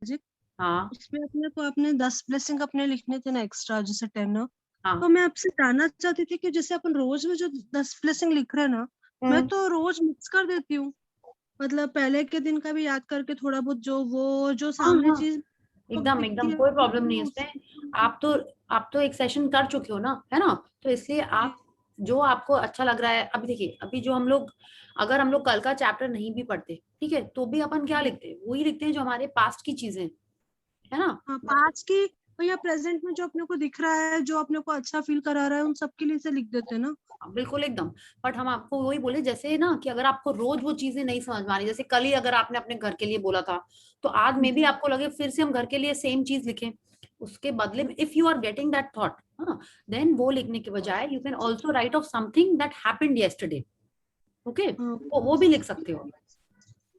Magic, हाँ उसमें अपने को अपने 10 ब्लेसिंग अपने लिखने थे ना एक्स्ट्रा, जैसे 10। हाँ। तो मैं आपसे जानना चाहती थी कि जैसे अपन रोज में जो 10 ब्लेसिंग लिख रहे हैं ना, मैं हम्म। तो रोज मिक्स कर देती हूँ। मतलब पहले के दिन का भी याद करके थोड़ा बहुत जो वो जो हाँ सामने हाँ, चीज एकदम दिखती एकदम है कोई प्रॉब्लम नहीं है वो इसमें। आप तो आप तो एक सेशन कर चुके हो ना, है ना? तो इसलिए जी। आप जो आपको अच्छा लग रहा है, अभी देखिए, अभी जो हम लोग, अगर हम लोग कल का चैप्टर नहीं भी पढ़ते, ठीक है, तो भी अपन क्या लिखते हैं, वही लिखते हैं जो हमारे पास्ट की चीजें हैं, है ना? हाँ, पास्ट की या प्रेजेंट में जो अपने को दिख रहा है, जो अपने को अच्छा फील करा रहा है, उन सबके लिए से लिख देते हैं ना। बिल्कुल एकदम। बट हम आपको वही बोले, जैसे ना कि अगर आपको रोज वो चीजें नहीं समझ में आ रही, जैसे कल ही अगर आपने अपने घर के लिए बोला था, तो आज में भी जी। आपको लगे फिर से हम घर के लिए सेम चीज लिखें, उसके बदले में if you are getting that thought, हाँ, देन वो लिखने के बजाय you can also write of something that happened yesterday, okay, हाँ वो भी लिख सकते हो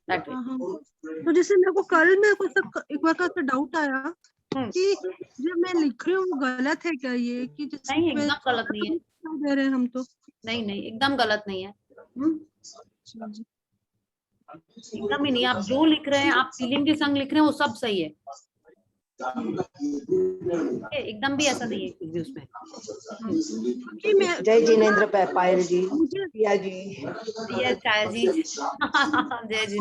दैट वे। हाँ हाँ। तो जैसे मेरे को कल में कुछ एक बार का डाउट आया हम्म। कि जो मैं लिख रही हूँ वो गलत है क्या, ये कि नहीं, जिसमें एकदम गलत नहीं है। दे रहे हैं हम तो। नहीं नहीं, एकदम गलत नहीं है। अच्छा जी। एकदम ही नहीं, आप जो लिख रहे हैं, आप फीलिंग के संग लिख रहे हैं, वो सब सही है। एकदम भी ऐसा नहीं है कुछ भी उसमें। कि मैं जय जिनेन्द्र पायल जी, मुझे पिया जी। यस छाया जी। जय जी।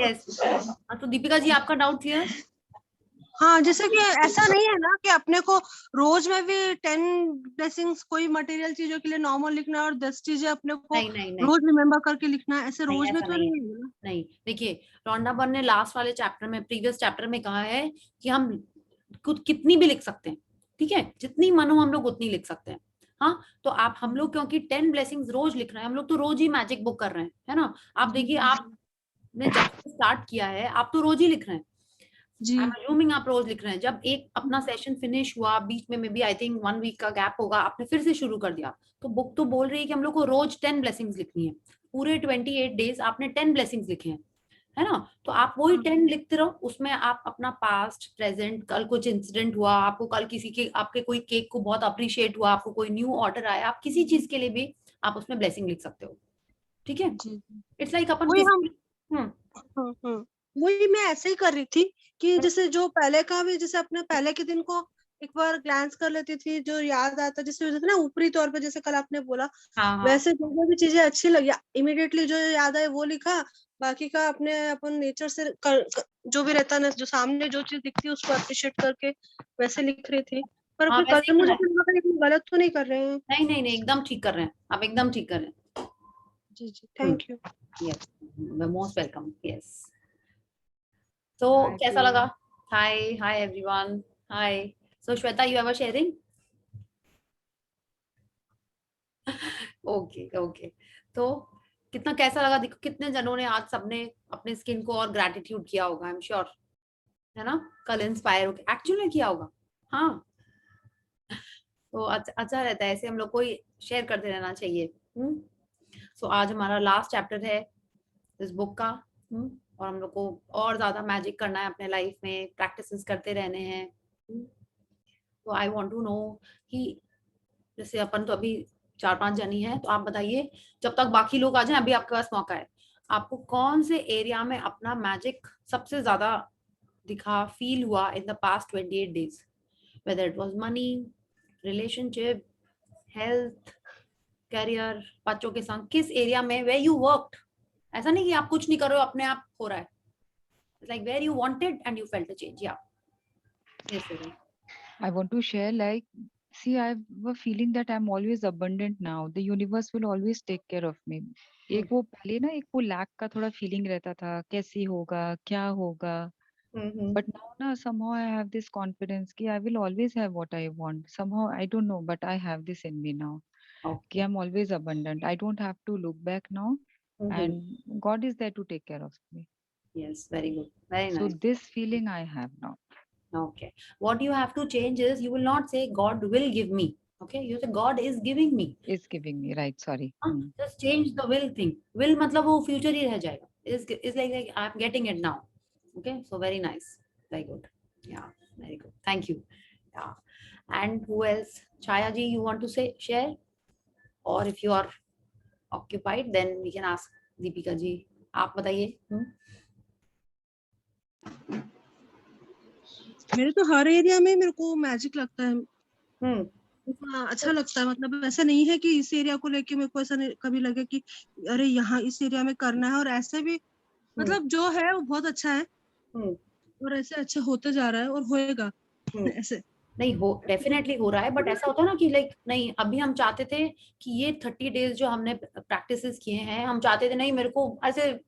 यस। तो दीपिका जी, आपका डाउट क्लियर? हाँ, जैसे कि ऐसा नहीं है ना कि अपने को रोज में भी 10 ब्लेसिंग्स कोई मटेरियल चीजों के लिए नॉर्मल लिखना है और 10 चीजें अपने को नहीं नहीं नहीं रोज रिमेम्बर करके लिखना है, ऐसे नहीं, रोज में ऐसा तो नहीं है। नहीं है ना। नहीं, देखिए, रोंडा बर्न ने लास्ट वाले चैप्टर में, प्रीवियस चैप्टर में कहा है कि हम खुद कितनी भी लिख सकते हैं, ठीक है, जितनी मन हो हम लोग उतनी लिख सकते हैं। हाँ, तो आप, हम लोग क्योंकि 10 ब्लेसिंग्स रोज लिख रहे हैं, हम लोग तो रोज ही मैजिक बुक कर रहे हैं, है ना? आप जी देखिए, जी आपने जब से स्टार्ट किया है, आप तो रोज ही लिख रहे हैं। जी आई एम अज्यूमिंग आप रोज लिख रहे हैं। जब एक अपना सेशन फिनिश हुआ, बीच में बी आई थिंक 1 वीक का गैप होगा, आपने फिर से शुरू कर दिया, तो बुक तो बोल रही है कि हम लोग को रोज 10 ब्लेसिंग्स लिखनी है। पूरे 28 डेज आपने 10 ब्लेसिंग्स लिखे हैं, है ना? तो आप वही हाँ 10 लिखते रहो, उसमें आप अपना पास्ट, प्रेजेंट, कल कुछ इंसिडेंट हुआ आपको, कल किसी के, आपके कोई केक को बहुत अप्रिशिएट हुआ, आपको कोई न्यू ऑर्डर आया, आप किसी चीज के लिए भी आप उसमें ब्लेसिंग लिख सकते हो, ठीक है? जी जी। इट्स लाइक अपन वही हम किसी। हम्म। हाँ हाँ, वही मैं ऐसे ही कर रही थी कि जैसे जो पहले का भी, जैसे अपने पहले के दिन को एक बार ग्लांस कर लेती थी, जो याद आता, जैसे जैसे ना ऊपरी तौर पे, जैसे कल आपने बोला हाँ हाँ। वैसे जो जो भी चीजें अच्छी लगी इमिडिएटली जो याद आए वो लिखा। बाकी का अपने अपन नेचर से जो भी रहता है ना, जो सामने जो चीज दिखती है उसको अप्रिशिएट करके वैसे लिख रही थी। पर हाँ, फिर वैसे कल ही मुझे करना है। फिर लगा कि गलत तो नहीं कर रहे हैं। नहीं नहीं नहीं, एकदम ठीक कर रहे हैं आप, एकदम ठीक कर रहे जी जी, हैं। Thank you. Yes, most welcome. Yes. तो Hi कैसा लगा? team. Hi hi everyone. Hi. So Shweta, you ever sharing? Okay okay. तो कितना कैसा लगा? देखो, कितने जनों ने आज, सबने अपने स्किन को और ग्रेटिट्यूड किया होगा, आई एम श्योर, है ना? कल इंस्पायर होकर एक्चुअल में किया होगा। हाँ, तो अच्छा अच्छा रहता है ऐसे, हम लोग को शेयर करते रहना चाहिए। सो आज हमारा लास्ट चैप्टर है इस बुक का। और हम लोग को और ज्यादा मैजिक करना है अपने लाइफ में, प्रैक्टिसेस करते रहने हैं। तो आई वांट टू नो कि जैसे अपन तो अभी 4-5 जनी है, तो आप बताइए, जब तक बाकी लोग आ जाएं, अभी आपके पास मौका है, आपको कौन से एरिया में अपना मैजिक सबसे ज्यादा दिखा, फील हुआ in the past 28 days, whether it was money, relationship, health, career, बच्चों के संग, किस एरिया में, वे यू वर्कड, ऐसा नहीं कि आप कुछ नहीं कर रहे हो, अपने आप हो रहा है, like where you wanted and you felt a change. Yeah. Yes, Varun. I want to share, like, see, I have a feeling that I'm always abundant now. The universe will always take care of me. Hmm. एक वो पहले ना, एक वो lack का थोड़ा feeling रहता था, कैसे होगा, क्या होगा. Mm-hmm. But now ना, somehow I have this confidence कि I will always have what I want. Somehow I don't know, but I have this in me now. कि Okay. I'm always abundant. I don't have to look back now, Mm-hmm. and God is there to take care of me. Yes, very good. Very So nice. this feeling I have now. Okay. What you have to change is, you will not say God will give me. Okay. You say God is giving me. Is giving me, right? Sorry. Just change the will thing. Will मतलब वो future ही रह जाएगा. Is like I'm getting it now. Okay. So very nice. Very good. Yeah. Very good. Thank you. Yeah. And who else? Chaya ji, you want to say, share? Or if you are occupied, then we can ask Deepika ji. आप बताइए। मेरे तो हर area में मेरे को magic लगता है, हम्म अच्छा लगता है। मतलब ऐसा नहीं है कि इस एरिया को लेके मेरे को ऐसा नहीं कभी लगे कि अरे यहाँ इस एरिया में करना है, और ऐसे भी मतलब जो है वो बहुत अच्छा है, हम्म और ऐसे अच्छा होते जा रहा है और होएगा हम्म। ऐसे। नहीं हो, डेफिनेटली हो रहा है, बट ऐसा होता है ना कि लाइक नहीं, अभी हम चाहते थे कि ये 30 डेज जो हमने प्रैक्टिसेस किए हैं, हम चाहते थे नहीं मेरे को ऐसे जैसे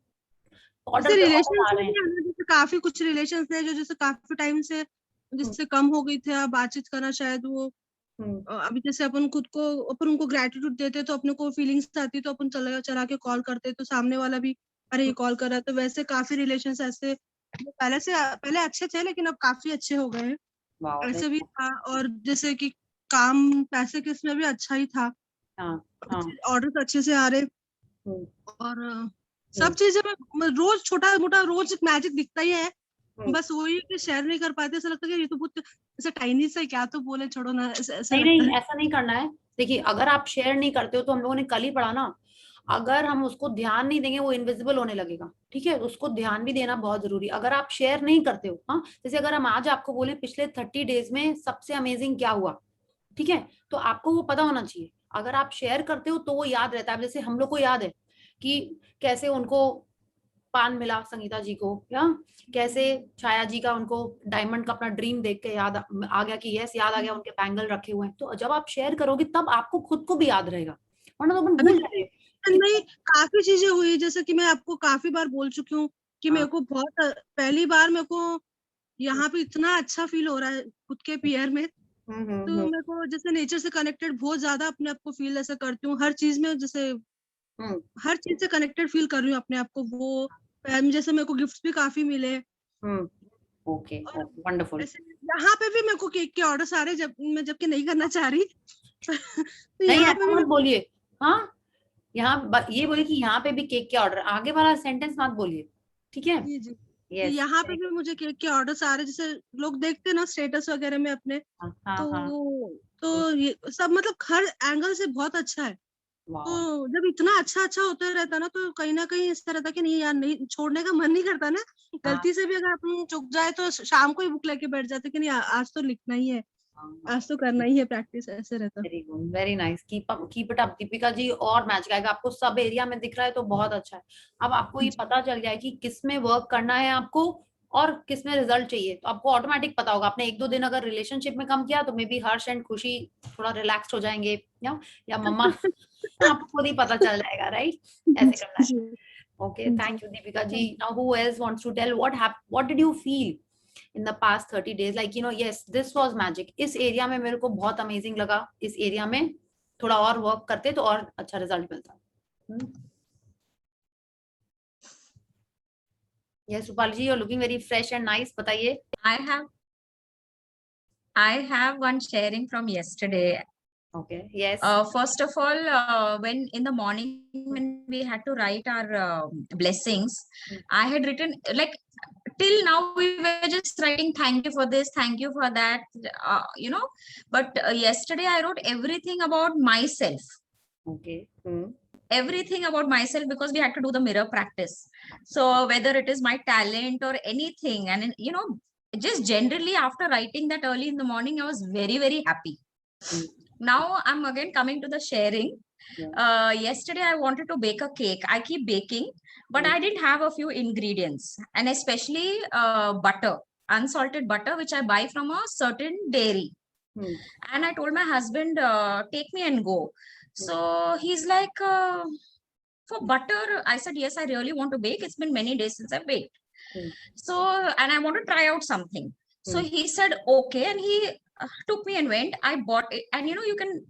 ऑर्डर पे ऑर्डर रिलेशन आ में रहे भी हैं। है ना, जैसे काफी कुछ रिलेशन है जो जैसे काफी टाइम से जिससे कम हो गई थे, आप बातचीत करना शायद वो हम्म अभी जैसे अपन खुद को अपन उनको ग्रेटिट्यूड देते तो अपने को फीलिंग्स आती, तो अपन चला चला के कॉल करते तो सामने वाला भी अरे ये कॉल कर रहा है। तो वैसे काफी रिलेशंस ऐसे जो पहले अच्छे थे लेकिन अब काफी अच्छे हो गए हैं, वाओ, ऐसे भी था। और जैसे कि काम पैसे के इसमें भी अच्छा ही था, हाँ हाँ ऑर्डर अच्छे से आ रहे, हम्म और सब चीजें में रोज छोटा मोटा रोज मैजिक दिखता ही है। हम्म। बस वही है कि शेयर नहीं कर पाते, ऐसा लगता है कि ये तो बहुत ऐसा टाइनी सा है, क्या तो बोले छोड़ो ना, ऐसा नहीं लगता नहीं, है। ऐसा नहीं करना है। देखिए अगर आप शेयर नहीं करते हो तो हम लोगों ने कल ही पढ़ा ना, अगर हम उसको ध्यान नहीं देंगे वो इनविजिबल होने लगेगा, ठीक है, उसको ध्यान भी देना बहुत जरूरी। अगर आप शेयर नहीं करते हो, हाँ, जैसे अगर हम आज आपको बोले पिछले 30 डेज में सबसे अमेजिंग क्या हुआ, ठीक है, तो आपको वो पता होना चाहिए। अगर आप शेयर करते हो तो वो याद रहता है। जैसे हम लोग को याद है कि कैसे उनको पान मिला संगीता जी को, या कैसे छाया जी का उनको डायमंड का अपना ड्रीम देख के याद आ गया कि यस, याद आ गया उनके बैंगल रखे हुए हैं। तो जब आप शेयर करोगे तब आपको खुद को भी याद रहेगा, वरना तो अपन अभी भूल जाएंगे नहीं, कि काफी चीजें हुई, जैसे कि मैं आपको काफी बार बोल चुकी हूँ कि हाँ मेरे को बहुत पहली बार मेरे को यहाँ पे इतना अच्छा फील हो रहा है खुद के पीयर में। तो हम्म मेरे को जैसे नेचर से कनेक्टेड बहुत ज्यादा अपने आप को फील ऐसा करती हूँ, हर चीज में जैसे हम्म हर चीज से कनेक्टेड फील कर रही हूँ अपने आप को। वो जैसे मेरे को गिफ्ट्स भी काफी मिले, हम्म। ओके और ओके, वंडरफुल। ऐसे यहाँ पे भी मेरे को केक के ऑर्डर आ रहे, जब मैं जबकि नहीं करना चाह रही तो नहीं यहाँ पे ऐसा भी मत बोलिए, हाँ, यहाँ ये बोलिए कि यहाँ पे भी केक के ऑर्डर, आगे वाला सेंटेंस मत बोलिए, ठीक है। जी जी, तो यस, यहाँ पे भी मुझे केक के ऑर्डर्स आ रहे, जैसे लोग देखते हैं ना स्टेटस वगैरह में अपने। हाँ हाँ हाँ। तो ये सब मतलब हर एंगल से बहुत अच्छा है। वाह, तो जब इतना अच्छा अच्छा होता रहता ना, तो कहीं ना कहीं इस तरह था कि नहीं यार, नहीं छोड़ने का मन नहीं करता ना। हाँ गलती से भी अगर अपन चुक जाए तो शाम को ही बुक लेके बैठ जाते कि नहीं आज तो लिखना ही है, हाँ। आज तो करना ही है प्रैक्टिस, ऐसे रहता। Very good, very nice, keep it up Deepika ji. और मैच आएगा, आपको सब एरिया में दिख रहा है तो बहुत अच्छा है। अब आपको ये पता चल गया है कि किस में वर्क करना है आपको और किस में रिजल्ट चाहिए, तो आपको ऑटोमेटिक पता होगा। आपने 1-2 दिन अगर रिलेशनशिप में कम किया तो मे बी हर्ष एंड खुशी थोड़ा रिलैक्स हो जाएंगे, या मम्मा, आपको खुद ही पता चल जाएगा, राइट, ऐसे करना है। जी Okay, जी। thank you, Deepika ji. Now, who else wants to tell what did you feel in the past 30 days? Like, yes, this was magic. इस एरिया में मेरे को बहुत अमेजिंग लगा, इस एरिया में थोड़ा और वर्क करते तो और अच्छा रिजल्ट मिलता। Yes, Rupali ji, you're looking very fresh and nice. बताइए। I have one sharing from yesterday. Okay, yes. First of all, when in the morning when we had to write our blessings, I had written like till now we were just writing thank you for this, thank you for that, But yesterday I wrote everything about myself. Okay. Everything about myself because we had to do the mirror practice. So whether it is my talent or anything, and just generally after writing that early in the morning, I was very, very happy. Now I'm again coming to the sharing. Yesterday I wanted to bake a cake. I keep baking, but I didn't have a few ingredients, and especially butter, unsalted butter, which I buy from a certain dairy. And I told my husband, take me and go. So he's like, for butter, I said, yes, I really want to bake. It's been many days since I've baked. So, and I want to try out something. So he said, okay. And he took me and went. I bought it. And you can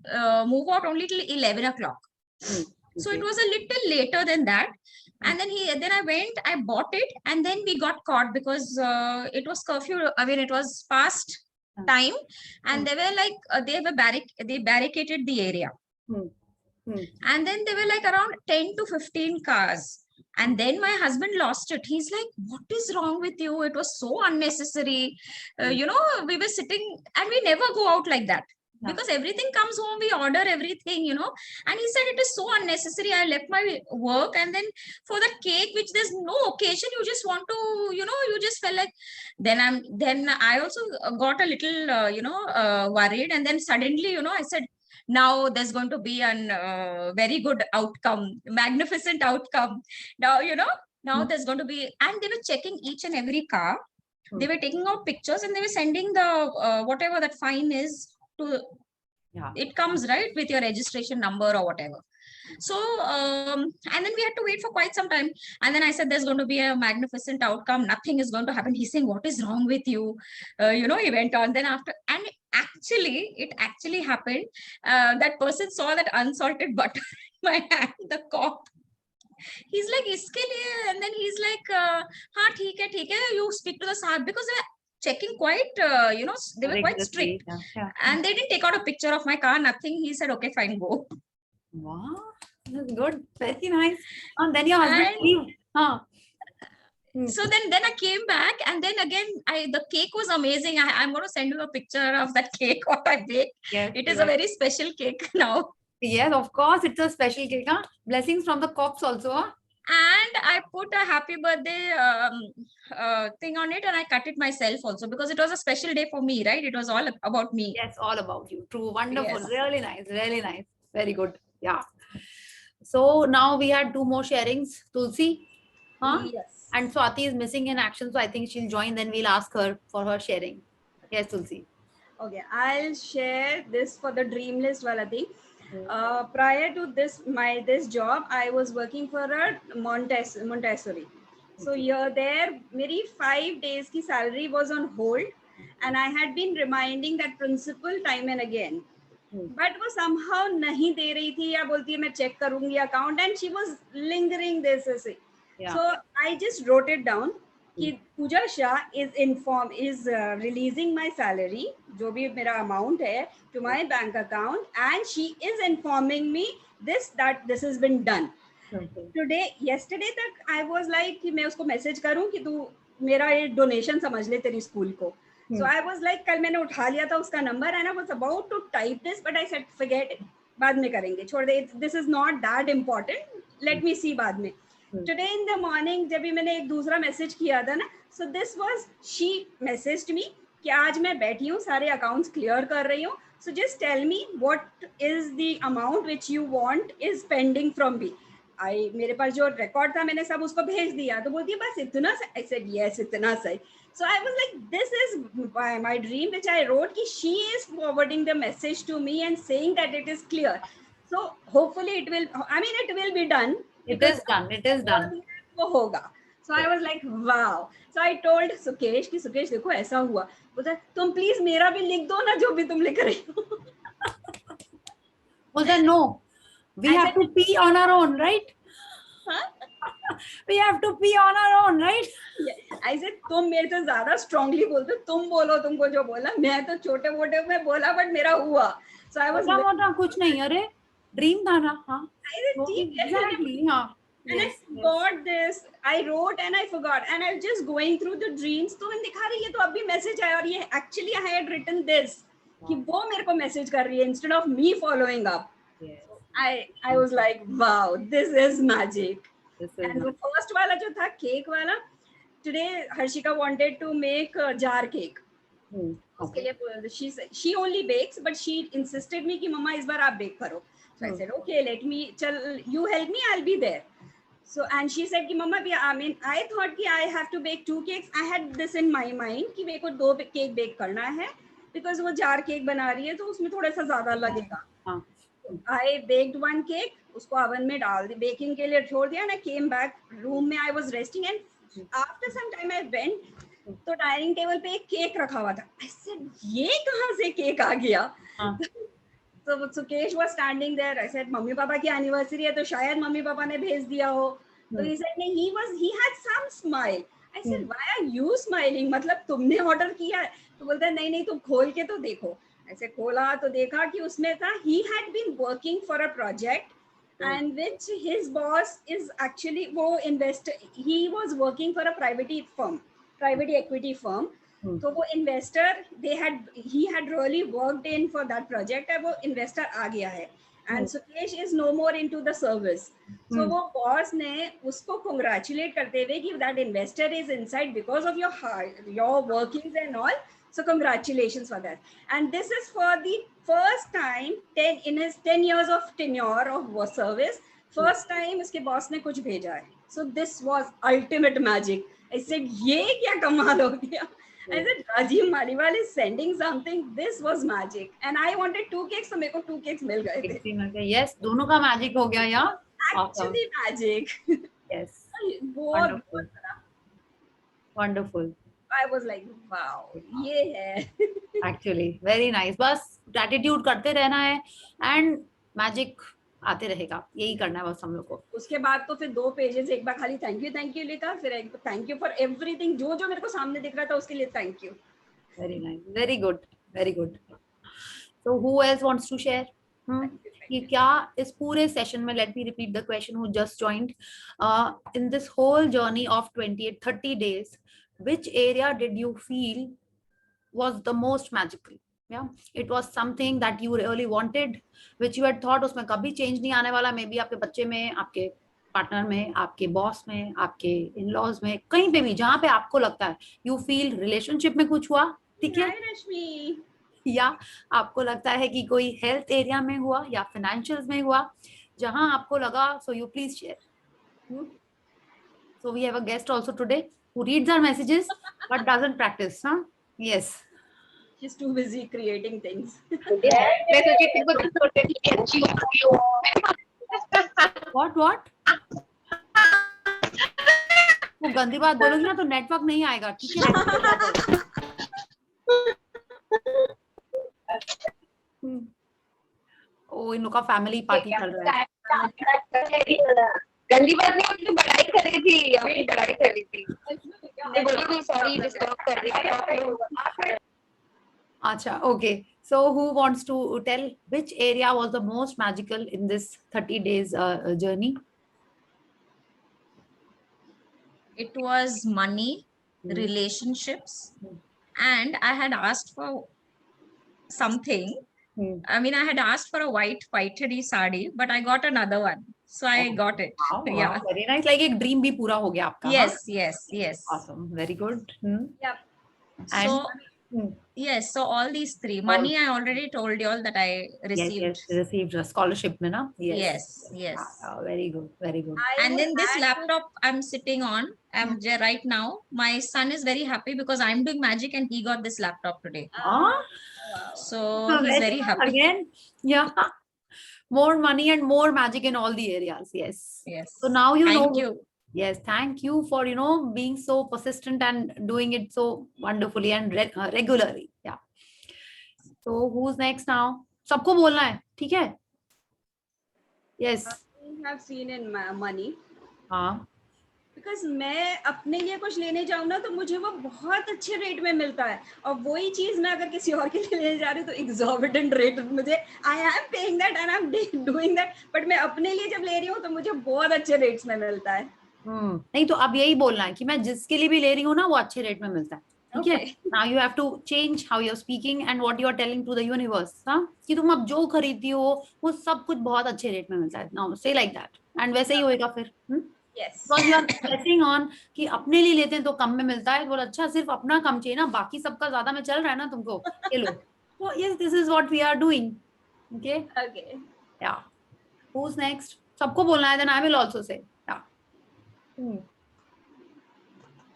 move out only till 11 o'clock. So it was a little later than that. And then I went, I bought it. And then we got caught because it was curfew. I mean, it was past time. And they were like, they barricaded the area. And then there were like around 10 to 15 cars. And then my husband lost it. He's like, what is wrong with you? It was so unnecessary. We were sitting and we never go out like that. because everything comes home, we order everything, you know. And he said it is so unnecessary. I left my work, and then for the cake, which there's no occasion, you just want to, you know, you just felt like. Then I also got a little worried, and then suddenly, you know, I said, now there's going to be an very good outcome, magnificent outcome. Now, you know, now there's going to be, and they were checking each and every car. They were taking out pictures, and they were sending the whatever that fine is to. Yeah. It comes right with your registration number or whatever. So and then we had to wait for quite some time, and then I said there's going to be a magnificent outcome, nothing is going to happen. He's saying, what is wrong with you? You know, he went on. Then after, and it actually happened. That person saw that unsalted butter in my hand, the cop. He's like, iske liye, and then he's like, ha, theek hai, you speak to the sahab, because they were checking quite, you know, they were quite strict. Yeah. And they didn't take out a picture of my car, nothing. He said, okay, fine, go. Wow, that's good. Very nice. And then your husband And- leave. Huh. So then I came back, and then again, the cake was amazing. I'm going to send you a picture of that cake, what I baked. Yes, It is a very special cake now. yes, of course, it's a special cake. Huh? Blessings from the cops also. Huh? And I put a happy birthday thing on it, and I cut it myself also, because it was a special day for me, right? It was all about me. Yes, all about you. True, wonderful, Yes. really nice, really nice. Very good. Yeah. So now we had 2 more sharings. Tulsi, huh? Yes. And Swati is missing in action, so I think she'll join. Then we'll ask her for her sharing. Yes, Tulsi. Okay, I'll share this for the dream list wala thing. Hmm. Prior to this job, I was working for a Montessori. So there, मेरी 5 days की salary was on hold, and I had been reminding that principal time and again. But वो somehow नहीं दे रही थी, या बोलती है मैं check करूँगी account, and she was lingering this ऐसे. Yeah. So I just wrote it down कि Pooja Shah is releasing my salary, जो भी मेरा amount है, to my bank account, and she is informing me that this has been done. Yesterday तक I was like कि मैं उसको message करूँ कि तू मेरा ये donation समझ ले तेरी school को. So I was like, कल मैंने उठा लिया था उसका number, and I was about to type this, but I said forget it, बाद में करेंगे, छोड़ दे, this is not that important, let me see बाद में. Today in the morning जब भी मैंने एक दूसरा मैसेज किया था ना, so this was, she messaged me कि आज मैं बैठी हूँ, सारे accounts clear कर रही हूँ, so just tell me what is the amount which you want is pending from me. मेरे पास जो record था मैंने सब उसको भेज दिया, तो बोलती है बस इतना सा. I said yes, इतना सा. So I was like, this is my dream which I wrote, कि she is forwarding the message to me and saying that it is clear. So hopefully it will be done. It is done. It is done. वो होगा. So I was like, wow. So I told Sukesh कि सुकेश देखो ऐसा हुआ. बोलता है तुम please मेरा भी लिख दो ना, जो भी तुम लिख रही हो. Well then no, we I have said- to pee on our own, right? हाँ? We have to pee on our own, right? I said तुम मेरे से ज्यादा strongly बोलते हो, तुम बोलो तुमको जो बोला, मैं तो छोटे मोटे में बोला but मेरा हुआ. So I was मोटा मोटा कुछ नहीं, अरे ड्रीम था ना. हाँ, I said, ठीक है. exactly. हाँ. And Yes, I forgot this. I wrote and I forgot. And I was just going through the dreams. तो मैं दिखा रही है तो अभी message आया, और ये actually I had written this कि वो मेरे को message कर रही है instead of me following up. Yes. I was like, wow, this is magic. This is And the first वाला जो था cake वाला, today Harshika wanted to make a jar cake. उसके लिए she only bakes, but she insisted me कि मम्मा इस बार आप bake करो. So I said, okay, you help me, I'll be there. So, and she said कि मम्मा, I thought कि I have to bake 2 cakes. I had this in my mind कि मेरे को 2 cake bake करना है, because वो jar cake बना रही है तो उसमें थोड़ा सा ज़्यादा लगेगा. हाँ. I baked 1 cake, उसको oven में डाल दी, baking के लिए छोड़ दिया, and I came back room में. I was resting, and after some time I went, तो डाइनिंग टेबल पे एक केक रखा हुआ था. I said, ये कहाँ से केक आ गया? हाँ. So Sukesh was standing there. I said, mummy papa की एनिवर्सरी है तो शायद मम्मी पापा ने भेज दिया हो. So he said, नहीं, he had some smile. I said, why are you smiling? मतलब तुमने ऑर्डर किया है? तो बोलता है नहीं तुम खोल के तो देखो. ऐसे खोला तो देखा कि उसमें था, he had been working for a project and which his boss is actually वो investor. He was working for a private equity firm. तो वो investor he had really worked in for that project है, वो investor आ गया है and Sukesh is no more into the service. So वो boss ने उसको congratulate करते हुए कि that investor is inside because of your workings and all. So congratulations for that. And this is for the first time in his 10 years of tenure of service. First time उसके boss ने कुछ भेजा है. So this was ultimate magic. I said ये क्या कमाल हो गया. I said Rajiv Maliwal is sending something. This was magic. And I wanted 2 cakes, so मेरे को 2 cakes मिल गए थे. Yes, दोनों का मैजिक हो गया यार. Actually magic. Yes. बहुत Wonderful. Wonderful. I was like, wow, ये है. Actually, very nice. बस gratitude करते रहना है and magic आते रहेगा. यही करना है बस हम लोग को. उसके बाद तो फिर 2 पेजेस, एक बार खाली थैंक यू लिखा, फिर एक थैंक यू फॉर एवरीथिंग, जो मेरे को सामने दिख रहा था उसके लिए thank you. Very nice. Very good. Very good. So who else wants to share? कि क्या इस पूरे सेशन में, let me repeat the question who just joined, in this whole journey of 28-30 days, which area did you feel was the most magical? Yeah, it was something that you really wanted, which you had thought उसमें कभी change नहीं आने वाला, maybe आपके बच्चे में, आपके partner में, आपके बॉस में, आपके इन-लॉज में, कहीं पे भी जहाँ पे आपको लगता है you feel relationship में कुछ हुआ, ठीक है, रश्मि, या आपको लगता है कि कोई हेल्थ एरिया में हुआ या फाइनेंशियल्स में हुआ, जहां आपको लगा, so you please share. So we have a guest also today who reads our messages but doesn't practice, huh? Yes. she's too busy creating things. What? वो गंदी बात बोलोगी ना तो नेटवर्क नहीं आएगा, ठीक है. ओ, इन लोग का फैमिली पार्टी चल रहा है. गंदी बात नहीं, अपनी पढ़ाई कर रही थी, अपनी पढ़ाई कर रही थी. मैं बोली सॉरी डिस्टर्ब कर रही थी. अच्छा, okay. So who wants to tell which area was the most magical in this 30 days journey? It was money, relationships, and I had asked for something. I mean, I had asked for a white whitery sari, but I got another one, so I got it. Wow, Yeah. very nice. Like एक dream भी पूरा हो गया आपका. Yes. Awesome. Very good. Yep. So yes, so all these 3. Money, I already told you all that I received. Yes, received a scholarship में ना. Yes. Very good. And then this laptop I'm sitting on, right now, my son is very happy because I'm doing magic and he got this laptop today. So he's very happy. Again, yeah. More money and more magic in all the areas. Yes. So now you know. Thank you. Yes, thank you for being so persistent and doing it so wonderfully and regularly. Yeah. So who's next now? सबको बोलना है, ठीक है? Yes. I have seen in money. हाँ. Because मैं अपने लिए कुछ लेने जाऊँ ना तो मुझे वो बहुत अच्छे रेट में मिलता है, और वही चीज मैं अगर किसी और के लिए लेने जा रही हूँ तो exorbitant रेट मुझे, I am paying that and I'm doing that, but मैं अपने लिए जब ले रही हूँ तो मुझे बहुत अच्छे रेट्स में मिलता है. नहीं तो अब यही बोलना है कि मैं जिसके लिए भी ले रही हूँ ना वो अच्छे रेट में मिलता है, ठीक है. Now you have to change how you're speaking and what you are telling to the universe, हाँ, कि तुम अब जो खरीदती हो वो सब कुछ बहुत अच्छे रेट में मिलता है. Now say like that and वैसे ही होएगा फिर. Yes. Because you are pressing on कि अपने लिए लेते हैं तो कम में मिलता है, बोल अच्छा सिर्फ अपना कम चाहिए ना, बाकी सबका ज्यादा में चल रहा है ना तुमको, ये लो. So yes, this is what we are doing. Okay. Yeah. Who's next? सबको बोलना है, then I will also say.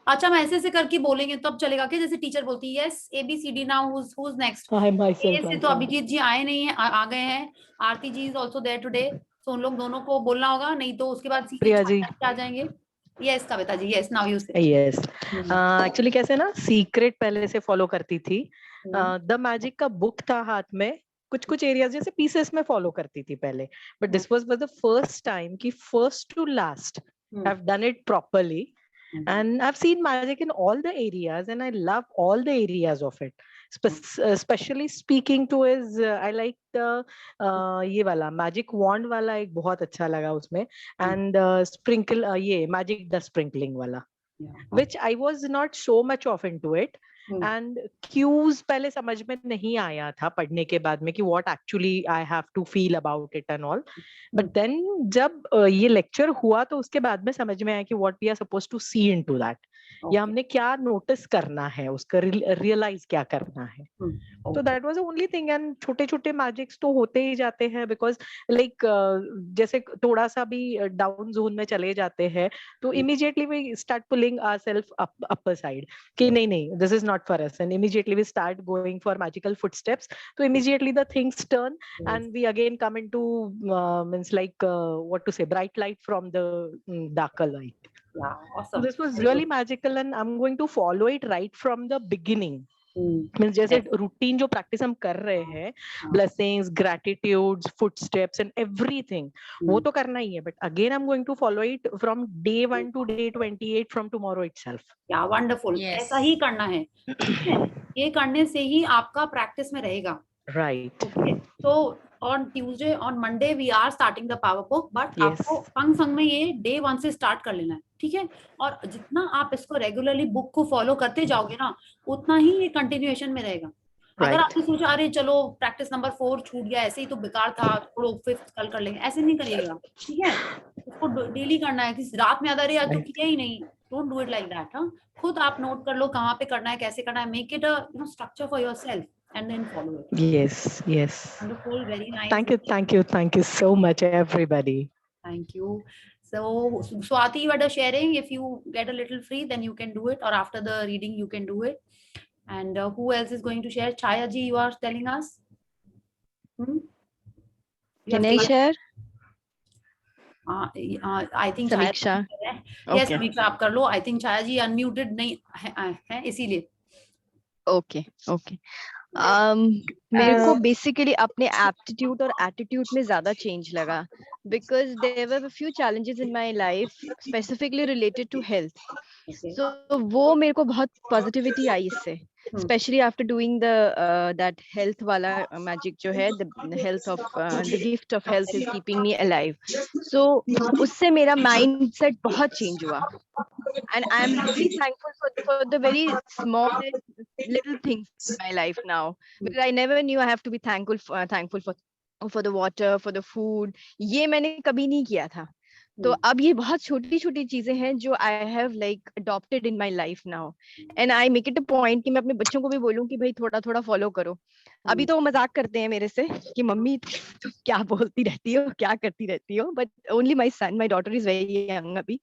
अच्छा, मैं ऐसे करके बोलेंगे तब चलेगा क्या, जैसे टीचर बोलती है yes ABCD now who's next. Hi myself. ऐसे तो अभिजीत जी आए नहीं है, आ गए हैं. आरती जी इज आल्सो देयर टुडे, सो उन लोग दोनों को बोलना होगा, नहीं तो उसके बाद प्रिया जी आ जाएंगे. Yes Kavita ji, yes now you say. Yes actually कैसे ना, सीक्रेट पहले से फॉलो करती थी. द मैजिक का बुक था हाथ में, कुछ एरियाज जैसे पीसेस में फॉलो करती थी पहले, but this was the first time कि first to last I've done it properly. And I've seen magic in all the areas and I love all the areas of it. Especially speaking to is I like the ये वाला magic wand वाला एक बहुत अच्छा लगा उसमें, and sprinkle ये magic dust sprinkling वाला which I was not so much of into it. And cues पहले समझ में नहीं आया था पढ़ने के बाद में कि what actually I have to feel about it and all. But then जब ये lecture हुआ तो उसके बाद में समझ में आया कि what we are supposed to see into that. या हमने क्या नोटिस करना है, उसका रियलाइज क्या करना है. तो that was the only thing. And छोटे छोटे मैजिक्स तो होते ही जाते हैं बिकॉज लाइक जैसे थोड़ा सा भी डाउन जोन में चले जाते हैं तो immediately we start pulling ourselves upper side कि नहीं नहीं this is not for us, and immediately we start going for magical footsteps. तो immediately the things turn and we again come into means like what to say bright light from the darker light. Yeah, awesome. So this was really magical and I'm going to follow it right from the beginning. Means जैसे routine जो practice हम कर रहे हैं, blessings, gratitudes, footsteps and everything, वो तो करना ही है. But again I'm going to follow it from day 1 to day 28 from tomorrow itself. Yeah, wonderful. Yes. ऐसा ही करना है. ये करने से ही आपका प्रैक्टिस में रहेगा. Right. Okay. So on Tuesday, on Monday we are starting the power book, but Yes. आपको फंग फंग में ये day 1 से स्टार्ट कर लेना है, ठीक है. और जितना आप इसको रेगुलरली बुक को फॉलो करते जाओगे ना, उतना ही ये कंटिन्यूएशन में रहेगा. अगर आपने सोचा अरे चलो प्रैक्टिस नंबर 4 छूट गया, ऐसे ही तो बेकार था, छोड़ो 5th कल कर लेंगे, ऐसे नहीं करिएगा, ठीक है. उसको डेली करना है. कि रात में अरे आज तो किया ही नहीं, don't do it like that. खुद आप नोट कर लो कहाँ पे करना है, कैसे करना है. Make it a structure for yourself and then follow it. Yes. Wonderful, very nice. Thank you so much everybody. Thank you. So Swati, you are sharing. If you get a little free, then you can do it, or after the reading you can do it. And who else is going to share? Chaya ji, you are telling us. Can I share? I think Samiksha. Yes, Samiksha, आप कर लो. I think Chaya ji unmuted नहीं है इसीलिए. Okay. मेरे को basically अपने aptitude और attitude में ज्यादा चेंज लगा because there were a few challenges in my life specifically related to health. So वो मेरे को बहुत पॉजिटिविटी आई इससे, especially after doing the that health wala magic जो है, the health of the gift of health is keeping me alive. So उससे मेरा mindset बहुत change हुआ and I am really thankful for the very small little things in my life now, because I never knew I have to be thankful for the water, for the food. ये मैंने कभी नहीं किया था. तो अब ये बहुत छोटी छोटी चीजें हैं जो I have like adopted in my life now, and I make it a point कि मैं अपने बच्चों को भी बोलूं कि भाई थोड़ा थोड़ा फॉलो करो. अभी तो वो मजाक करते हैं मेरे से कि मम्मी तुम क्या बोलती रहती हो, क्या करती रहती हो, but only my son, my daughter is very young अभी.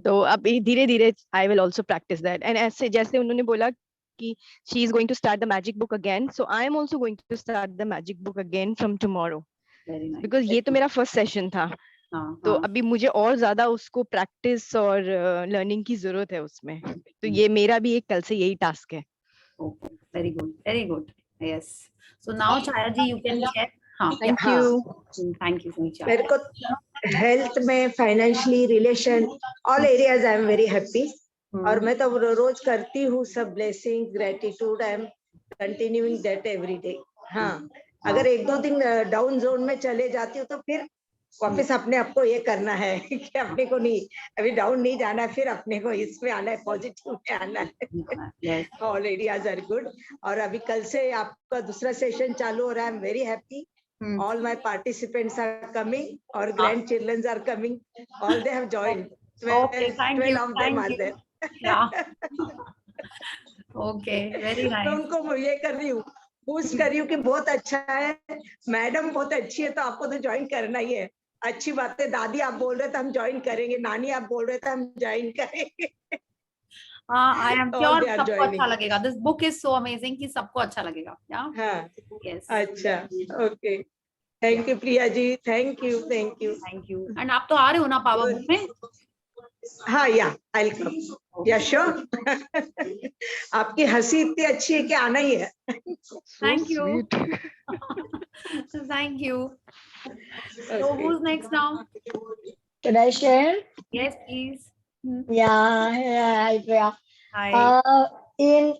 तो अभी धीरे धीरे I will also practice that. And ऐसे जैसे उन्होंने बोला कि she is going to start the magic book again, so I am also going to start the magic book again from tomorrow. Very nice. Because ये तो मेरा first session था. तो अभी मुझे और ज्यादा उसको प्रैक्टिस और लर्निंग की जरूरत है उसमें. तो ये मेरा भी एक कल से यही टास्क है. Very good. Yes. So now Chaya ji, you can share. Thank you. Thank you, Samiksha. मेरे को हेल्थ में, financially, relation, all areas I am very happy. और मैं तो रोज करती हूँ सब blessing, gratitude. I am continuing that every day. हाँ, अगर 1-2 दिन डाउन जोन में चले जाती हूँ तो फिर वापस अपने आप को ये करना है कि अपने को नहीं, अभी डाउन नहीं जाना है, फिर अपने को इसमें आना है, पॉजिटिव में आना है. All areas are good. और अभी कल से आपका दूसरा सेशन चालू हो रहा है. I am very happy. All my participants are coming और grandchildren are coming. All they have joined. 12 of them are there. Okay, very nice. तो उनको ये कर रही हूँ, पूछ कर रही हूँ कि बहुत अच्छा है मैडम, बहुत अच्छी है, तो आपको तो ज्वाइन करना ही है. अच्छी बात है. दादी आप बोल रहे थे हम ज्वाइन करेंगे, नानी आप बोल रहे थे हम ज्वाइन करेंगे. I am sure सबको अच्छा लगेगा. This book is so amazing कि सबको अच्छा लगेगा. हाँ. Yes. अच्छा. Okay. Thank you Priya ji. Thank you. And आप तो आ रहे हो ना पावर बुक में? हाँ, या I'll come. या श्योर. आपकी हंसी इतनी अच्छी है कि आना ही है. Thank you. Thank you. So who's next now? Can I share? Yes, please. Yeah, hi Priya. Hi. In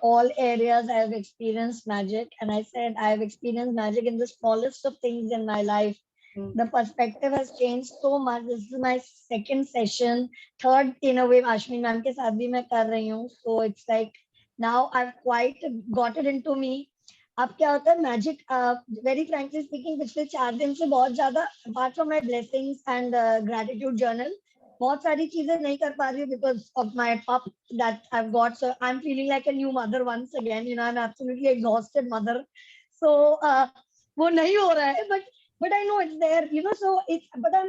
all areas I have experienced magic, and I said I have experienced magic in the smallest of things in my life. The perspective has changed so much. This is my second session, third in a way. Ashwini ma'am के साथ भी मैं कर रही हूँ. So it's like now I've quite got it into me. अब क्या होता है मैजिक, वेरी फ्रैंकली स्पीकिंग, पिछले 4 दिन से बहुत ज्यादा apart from my blessings and gratitude journal बहुत सारी चीजें नहीं कर पा रही हूँ because of my pup that I have got. So I am feeling like a new mother once again. You know I am absolutely exhausted mother. So वो नहीं हो रहा है but I know it's there, you know, so it's, but I'm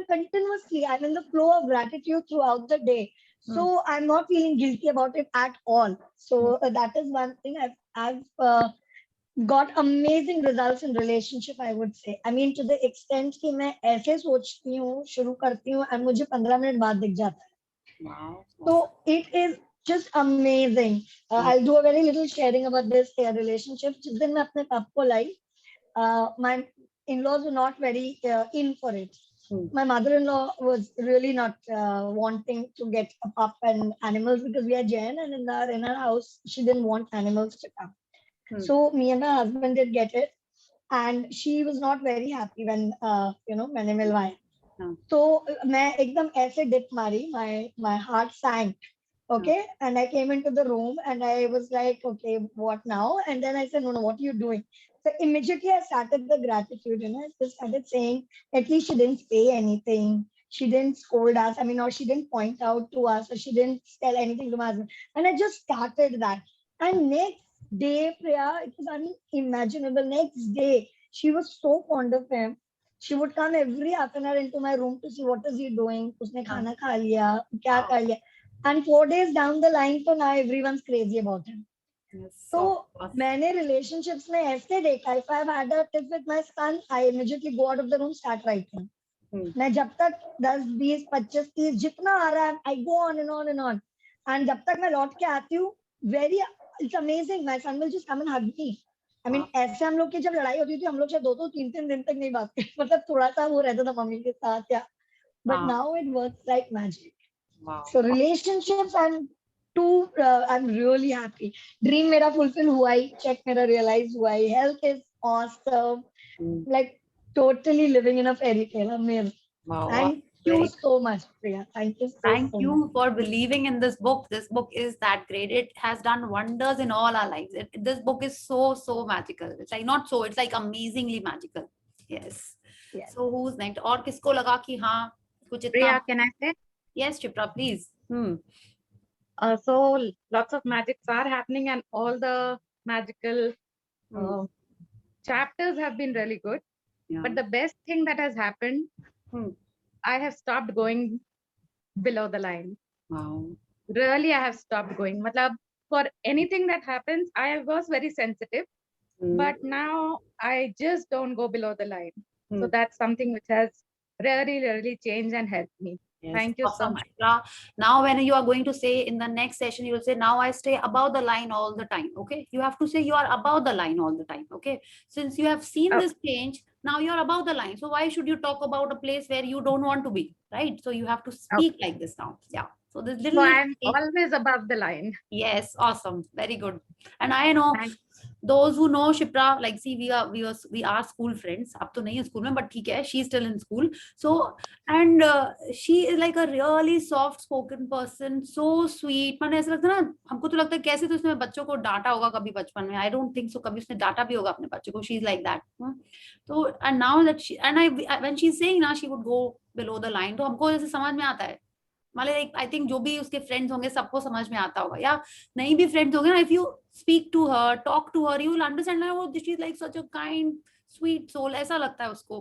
in the flow of gratitude throughout the day. So I'm not feeling guilty about it at all. So that is one thing. I've got amazing results in relationship, I would say. I mean, to the extent कि मैं ऐसे सोचती हूँ, शुरू करती हूँ, and मुझे 15 minute बाद दिख जाता है. Wow. So it is just amazing. I'll do a very little sharing about this relationship. जिस दिन मैं अपने पाप को लाई, my in-laws were not very in for it. My mother-in-law was really not wanting to get a pup and animals because we are Jain, and in our house she didn't want animals to come. So me and my husband did get it, and she was not very happy when मैंने मिलवाया. So मैं एकदम ऐसे dip मारी, my heart sank. Okay, and I came into the room and I was like, okay, what now? And then I said, no, what are you doing? So immediately I started the gratitude, you know, I just started saying, at least she didn't say anything. She didn't scold us. I mean, or she didn't point out to us, or she didn't tell anything to my husband. And I just started that. And next day, Priya, it was unimaginable. Next day, she was so fond of him. She would come every half an hour into my room to see what is he doing. Usne khana kha liya, kya kar liya. And 4 days down the line, so now everyone's crazy about him. So मैंने relationships में ऐसे देखा, if I've had a tiff with my son, I immediately go out of the room, start writing. मैं जब तक 10, 20, 25, 30 जितना आ रहा है, I go on and on and on. And जब तक मैं लौट के आती हूँ, it's amazing. My son will just come and hug me. I mean, ऐसे हम लोग की जब लड़ाई होती थी, हम लोग शायद 2-2, 3-3 दिन तक नहीं बात करते. मतलब थोड़ा सा वो रहता था मम्मी के साथ या. But now it works like magic. Wow. So relationships, I'm really happy. Dream मेरा fulfill हुआ ही, check मेरा realize हुआ ही. Health is awesome. Like totally living in a fairy tale. Amazing. Wow. Thank you so much, Priya. Thank you so Thank so you much. for believing in this book. This book is that great. It has done wonders in all our lives. This book is so magical. It's like not so, it's like amazingly magical. Yes. So who's next? और किसको लगा कि हाँ कुछ इतना? Priya, can I say? Yes, Chipra, please. So lots of magics are happening, and all the magical chapters have been really good. Yeah. But the best thing that has happened, I have stopped going below the line. Wow. Really, I have stopped going. Matlab, for anything that happens, I was very sensitive, but now I just don't go below the line. So that's something which has really changed and helped me. Yes. Thank you so Awesome, much. Chipra. Now when you are going to say in the next session, you will say, now I stay above the line all the time. Okay. You have to say you are above the line all the time. Okay. Since you have seen this change, now you're above the line. So why should you talk about a place where you don't want to be? Right. So you have to speak like this now. Yeah. So this little. So I'm always above the line. Yes. Awesome. Very good. And I know those who know Shipra, like see, we are school friends. Ab to nahi hai school mein, but theek hai, she's still in school. So, and she is like a really soft spoken person, so sweet. मैंने ऐसा लगता है ना, हमको तो लगता है कैसे तो उसने बच्चों को डांटा होगा कभी बचपन में. I don't think so. कभी उसने डांटा भी होगा अपने बच्चों को. She's like that. So, and now that she, and when she's saying ना, she would go below the line. तो हमको जैसे समझ में आता है. मतलब आई थिंक जो भी उसके फ्रेंड्स होंगे सबको समझ में आता होगा, या नहीं भी फ्रेंड्स होंगे ना, if you speak to her, talk to her, you will understand वो she is like such a kind sweet soul. ऐसा लगता है उसको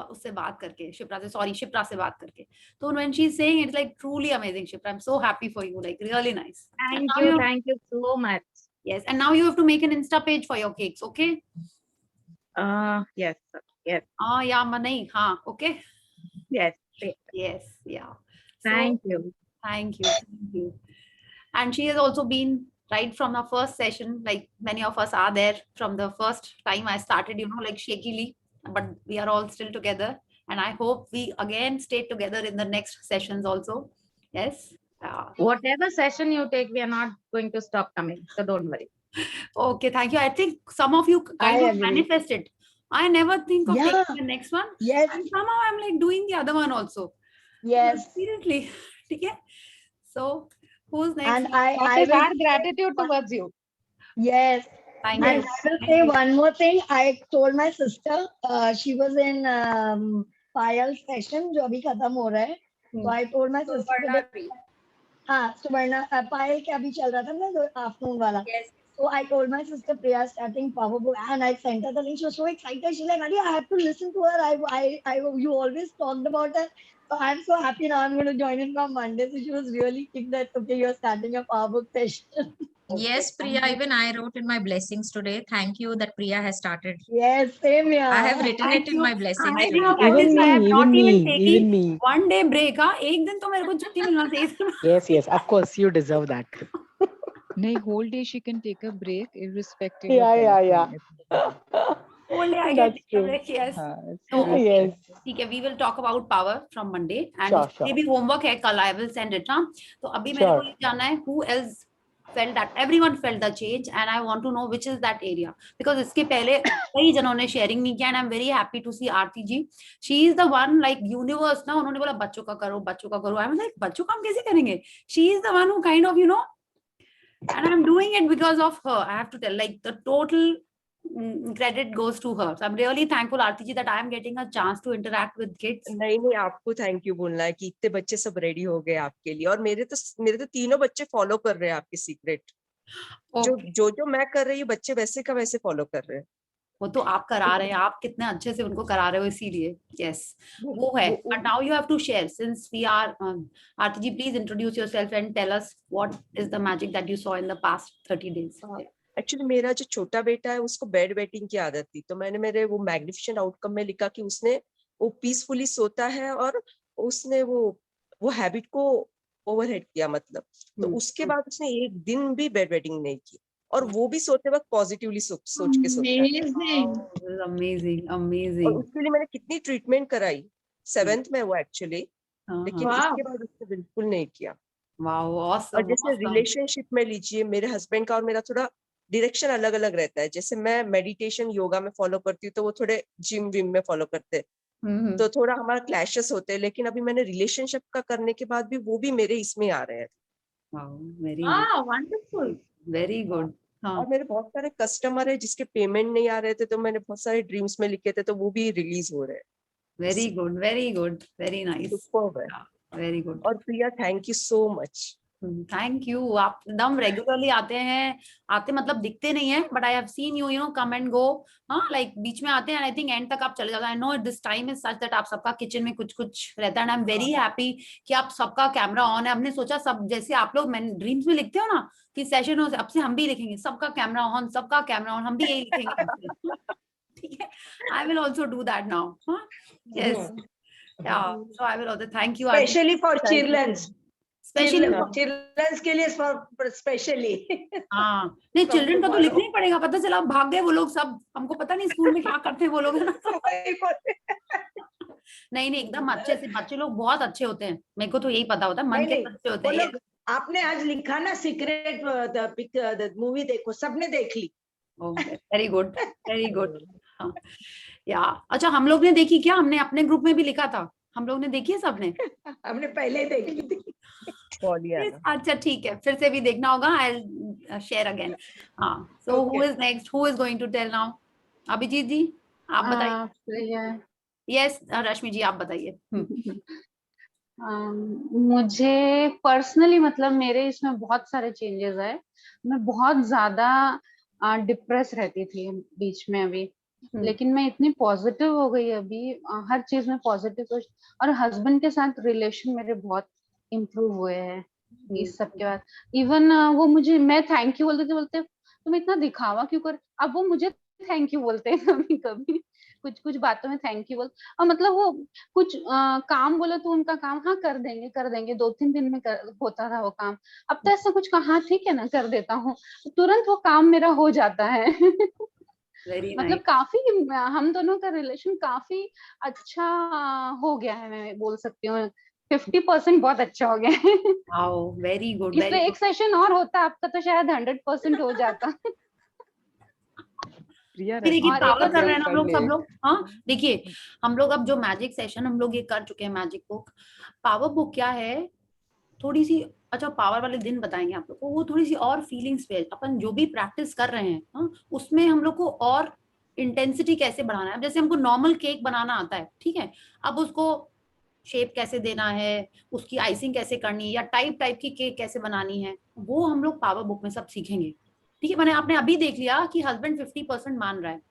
उससे बात करके, शिप्रा से बात करके. तो when she is saying it's like truly amazing. Shipra, I am so happy for you, like really nice. Thank you so much. Yes, and now you have to make an Insta page for your cakes, okay? Yes. Yeah, nahi, हाँ, okay. Yes, yeah. Thank you. And she has also been right from the first session, like many of us are there from the first time I started, like shakily, but we are all still together, and I hope we again stay together in the next sessions also. Yes. Whatever session you take, we are not going to stop coming, so don't worry. Okay, thank you. I think some of you kind of manifested. I never think of Yeah. taking the next one. Yes. And somehow I'm like doing the other one also. Yes. Seriously. Okay. So who's next? And That I is will our gratitude towards you. Yes. Thank And you. I will Thank say you. one more thing. I told my sister, she was in Payal's session, जो अभी खत्म हो रहा है. So I told my sister Suvarna that bhi. हाँ सुवर्णा पायल के अभी चल रहा था ना जो आफ्टरनून वाला. Yes. So I told my sister Priya starting Power Book and I sent her the link. She was so excited. She's like, Ali, I have to listen to her. You always talked about her. So I'm so happy now. I'm going to join in from Monday. So she was really kicked that okay, you're starting a Power Book session. Yes, Priya, even I wrote in my blessings today. Thank you that Priya has started. Yes, same here. I have written Thank it in you. my blessings I today. think that is why I'm not even taking even me. one day break. हाँ, एक दिन तो मेरे को छुट्टी मिलना चाहिए. Yes, yes, of course, you deserve that. नहीं, whole day she can take a break irrespective Yeah, of yeah, anything. yeah. Whole day I get That's a true. break. Yes. हाँ, it's So, really Yes. ठीक है, we will talk about power from Monday and Sure, उसके sure. भी homework है कल. I will send it. हाँ, तो अभी मेरे को Sure. ये जानना है who else felt that everyone felt the change and I want to know which is that area because इसके पहले कई जनों ने sharing नहीं किया and I'm very happy to see Aarti ji. She is the one like universe ना, उन्होंने बोला बच्चों का करो. I was like बच्चों का हम कैसे करेंगे? She is the one who kind of and I'm doing it because of her. I have to tell like the total credit goes to her. So I'm really thankful Aarti ji that I am getting a chance to interact with kids. नहीं नहीं, आपको thank you बोलना है कि इतने बच्चे सब ready हो गए आपके लिए और मेरे तो तीनों बच्चे फॉलो कर रहे हैं आपके सीक्रेट. जो मैं कर रही हूँ बच्चे वैसे का वैसे फॉलो कर रहे हैं. वो तो आप करा रहे हैं, आप कितने अच्छे से उनको करा रहे हो इसीलिए. Yes, वो है. But now you have to share since we are Aarti ji, please introduce yourself and tell us what is the magic that you saw in the past 30 days. Actually मेरा जो छोटा बेटा है उसको बेड वेटिंग की आदत थी, तो मैंने मेरे वो मैग्निफिसेंट आउटकम में लिखा कि उसने वो पीसफुली सोता है और उसने वो हैबिट को ओवरहेड किया मतलब. तो उसके बाद उसने एक दिन भी बेड वेटिंग नहीं की और वो भी सोते वक्त पॉजिटिवली सोच के सोता है. Amazing, amazing. और उसके लिए मैंने कितनी ट्रीटमेंट कराई. 7th में वो एक्चुअली, लेकिन इसके बाद उसने बिल्कुल नहीं किया. Wow, awesome. और जैसे रिलेशनशिप में लीजिए, मेरे हस्बैंड का और मेरा थोड़ा डायरेक्शन अलग अलग रहता है. जैसे मैं मेडिटेशन योगा में फॉलो करती हूँ तो वो थोड़े जिम विम में फॉलो करते हैं, तो थोड़ा हमारा क्लैशेस होते हैं. लेकिन अभी मैंने रिलेशनशिप का करने के बाद भी वो भी मेरे इसमें आ रहे हैं. Wonderful, very good. और मेरे बहुत सारे कस्टमर है जिसके पेमेंट नहीं आ रहे थे, तो मैंने बहुत सारे ड्रीम्स में लिखे थे, तो वो भी रिलीज हो रहे हैं. Very good, very good, very nice. Superb है. Very good. और Priya thank you so much. Thank you. आप एकदम रेगुलरली आते मतलब दिखते नहीं है, but I have seen you come and go. हाँ, लाइक बीच में आते हैं, आई थिंक एंड तक आप चले जाते हैं. I know this time is such that आप सबका किचन में कुछ कुछ रहता है. आई एम वेरी हैप्पी कि आप सबका कैमरा ऑन है. हमने सोचा सब जैसे आप लोग मैंने ड्रीम्स में लिखते हो ना कि सेशन हो, अब से हम भी लिखेंगे सबका कैमरा ऑन, सबका कैमरा ऑन, हम भी यही लिखेंगे. ठीक है, I will also do that now. Yes, yeah, so I will also thank you especially for children's. Especially children's के लिए स्पेशली. हाँ, नहीं चिल्ड्रन का तो लिखना ही पड़ेगा. पता चला भाग गए वो लोग सब, हमको पता नहीं स्कूल में क्या करते हैं वो लोग. नहीं एकदम अच्छे से. बच्चे लोग बहुत अच्छे होते हैं, मेरे को तो यही पता होता है, मन के अच्छे होते हैं. आपने आज लिखा ना सीक्रेट मूवी देखो, सबने देख ली. Very good, very good. या अच्छा, हम लोग ने देखी क्या? हमने अपने ग्रुप में भी लिखा था, हम लोग ने देखी है सबने. हमने पहले ही देखी थी. अच्छा ठीक है, फिर से भी देखना होगा. I share again. हाँ, so who is next, who is going to tell now? Abhijit ji आप बताइए. यस, रश्मि जी आप बताइए. मुझे पर्सनली मतलब मेरे इसमें बहुत सारे चेंजेस आए. मैं बहुत ज्यादा डिप्रेस रहती थी बीच में अभी, लेकिन मैं इतनी पॉजिटिव हो गई अभी, हर चीज में पॉजिटिव. और हस्बैंड के साथ रिलेशन मेरे बहुत इम्प्रूव हुए हैं इस सब के बाद. इवन वो मुझे, मैं थैंक यू बोलते तुम इतना दिखावा क्यों कर, अब वो मुझे थैंक यू बोलते हैं कभी कभी, कुछ बातों में थैंक यू बोल. और मतलब वो कुछ काम बोले तो उनका काम हाँ कर देंगे 2-3 दिन में होता था वो काम. अब तो ऐसा कुछ कहा ठीक है ना कर देता हूँ, तुरंत वो काम मेरा हो जाता है. मतलब काफी हम दोनों का रिलेशन काफी अच्छा हो गया है, मैं बोल सकती हूँ 50% बहुत अच्छा हो गया है. Very good. इसलिए एक सेशन और होता आपका तो शायद 100% हो जाता. प्रिया देखिए और पावर एक कर रहे हैं ना हम लोग, सब ले। लोग। हाँ देखिए, हम लोग अब जो मैजिक सेशन हम लोग ये कर चुके हैं, मैजिक बुक, पावर बुक क्या है, थोड़ी सी, अच्छा पावर वाले दिन बताएंगे आप लोग को, वो थोड़ी सी और फीलिंग्स पे अपन जो भी प्रैक्टिस कर रहे हैं, हाँ, उसमें हम लोग को और इंटेंसिटी कैसे बढ़ाना है। अब जैसे हमको नॉर्मल केक बनाना आता है, ठीक है, अब उसको शेप कैसे देना है, उसकी आइसिंग कैसे करनी है, या टाइप टाइप की केक कैसे बनानी है, वो हम लोग पावर बुक में सब सीखेंगे। ठीक है, मैंने आपने अभी देख लिया कि हस्बैंड 50% मान रहा है,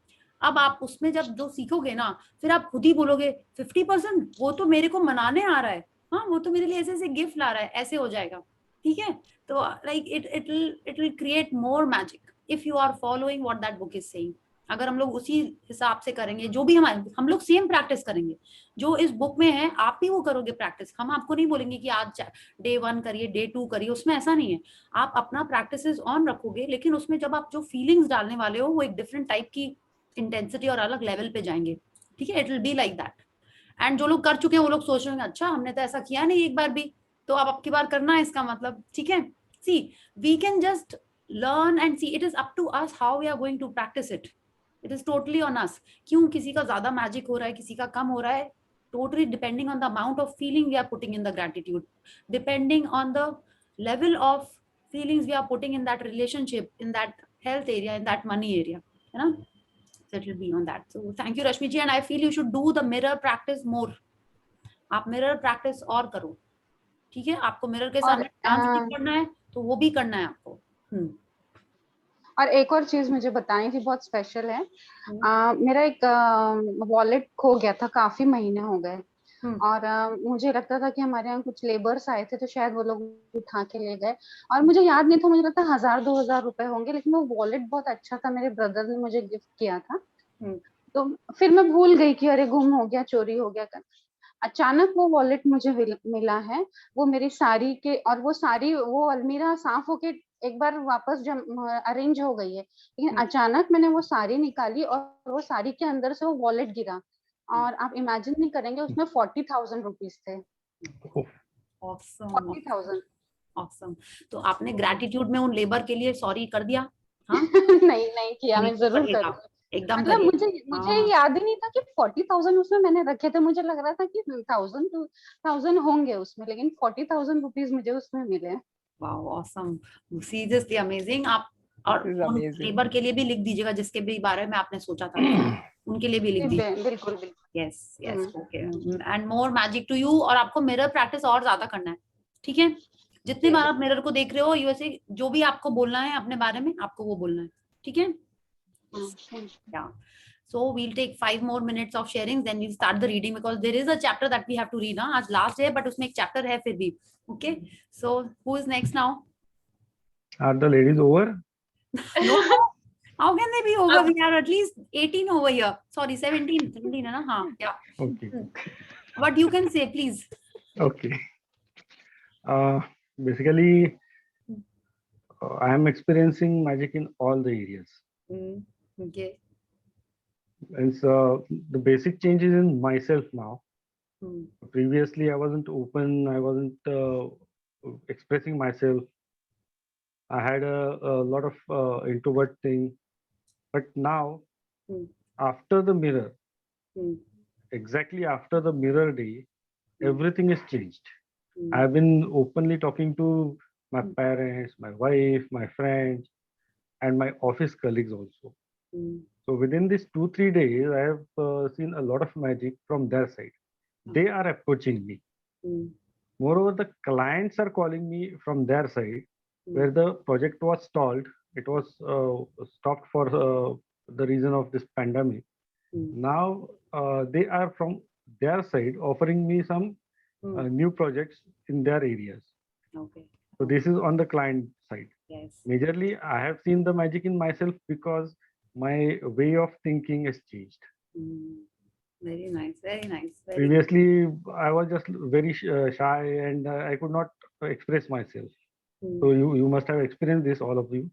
अब आप उसमें जब जो सीखोगे ना, फिर आप खुद ही बोलोगे 50% वो तो मेरे को मनाने आ रहा है, हाँ वो तो मेरे लिए ऐसे ऐसे गिफ्ट ला रहा है, ऐसे हो जाएगा। ठीक है, तो like it will create more magic if you are following what that book is saying. अगर हम लोग उसी हिसाब से करेंगे, जो भी हम लोग सेम प्रैक्टिस करेंगे जो इस बुक में है, आप भी वो करोगे प्रैक्टिस। हम आपको नहीं बोलेंगे कि आज डे 1 करिए, डे 2 करिए, उसमें ऐसा नहीं है। आप अपना प्रैक्टिसेस ऑन रखोगे, लेकिन उसमें जब आप जो फीलिंग्स डालने वाले हो वो एक डिफरेंट टाइप की इंटेंसिटी और अलग लेवल पे जाएंगे। ठीक है, it will be like that. And जो लोग कर चुके हैं वो लोग सोच रहे हैं अच्छा हमने तो ऐसा किया नहीं एक बार भी, तो अब अब की बार करना है इसका मतलब। ठीक है, see we can just learn and see, it is up to us how we are going to practise it. It is totally on us. क्यों किसी का ज्यादा मैजिक हो रहा है, किसी का कम हो रहा है, totally depending on the amount of feeling we are putting in the gratitude, depending on the level of feelings we are putting in that relationship, in that health area, in that money area, you know. So it will be on that. So thank you Rashmi ji, and I feel you should do the mirror practice more. आप mirror practice और करो, ठीक है, आपको mirror के और सामने dance भी करना है तो वो भी करना है आपको। और एक और चीज मुझे बतानी थी, बहुत स्पेशल है। मेरा एक वॉलेट खो गया था, काफी महीने हो गए, और मुझे लगता था कि हमारे यहाँ कुछ लेबर्स आए थे तो शायद वो लोग उठा के ले गए, और मुझे याद नहीं था, मुझे लगता 1000-2000 रुपए होंगे, लेकिन वो वॉलेट बहुत अच्छा था, मेरे ब्रदर ने मुझे गिफ्ट किया था। तो फिर मैं भूल गई कि अरे गुम हो गया, चोरी हो गया। अचानक वो वॉलेट मुझे मिला है, वो मेरी साड़ी के, और वो साड़ी, वो अलमीरा साफ होके एक बार वापस अरेंज हो गई है, लेकिन अचानक मैंने वो साड़ी निकाली और वो साड़ी के अंदर से वो वॉलेट गिरा, और आप इमेजिन नहीं करेंगे उसमें 40,000 रुपीज थे। Awesome. 40,000। Awesome. तो आपने ग्रेटिट्यूड में उन लेबर के लिए सॉरी कर दिया? हाँ? नहीं किया, मैं जरूर करूँगी। एकदम मतलब मुझे याद ही नहीं था कि 40,000 उसमें मैंने रखे थे, मुझे लग रहा था कि 1000 होंगे उसमें, लेकिन 40,000 रुपीज मुझे उसमें मिले। Wow, awesome, seriously amazing. आप और लेबर के लिए भी लिख दीजिएगा, जिसके भी बारे में आपने सोचा था उनके लिए भी लिख दीजिए। बिल्कुल। Yes okay, and more magic to you. और आपको मिरर प्रैक्टिस और ज्यादा करना है, ठीक है? जितने बार आप मिरर को देख रहे हो, यूएसए जो भी आपको बोलना है अपने बारे में, आपको वो बोलना है, ठीक है? Yeah. So we'll take 5 more minutes of sharing, then we'll start the reading, because there is a chapter that we have to read. आज last है, but उसमें एक chapter है फिर भी. Okay. So who is next now? Are the ladies over? No. How can they be over? We are at least 18 over here. Sorry, 17 है ना? हाँ. Yeah. Okay. What you can say, please. Okay. Basically, I am experiencing magic in all the areas. Okay. And so the basic changes in myself now. Previously, I wasn't open. I wasn't expressing myself. I had a lot of introvert thing. But now, after the mirror, exactly after the mirror day, everything is changed. I've been openly talking to my parents, my wife, my friends, and my office colleagues also. So within these 2-3 days, I have seen a lot of magic from their side. They are approaching me. Moreover, the clients are calling me from their side, where the project was stalled. It was stopped for the reason of this pandemic. Now they are from their side offering me some new projects in their areas. Okay. So this is on the client side. Yes. Majorly, I have seen the magic in myself because my way of thinking has changed. Very nice, very nice. Previously, I was just very shy and I could not express myself. So you must have experienced this, all of you.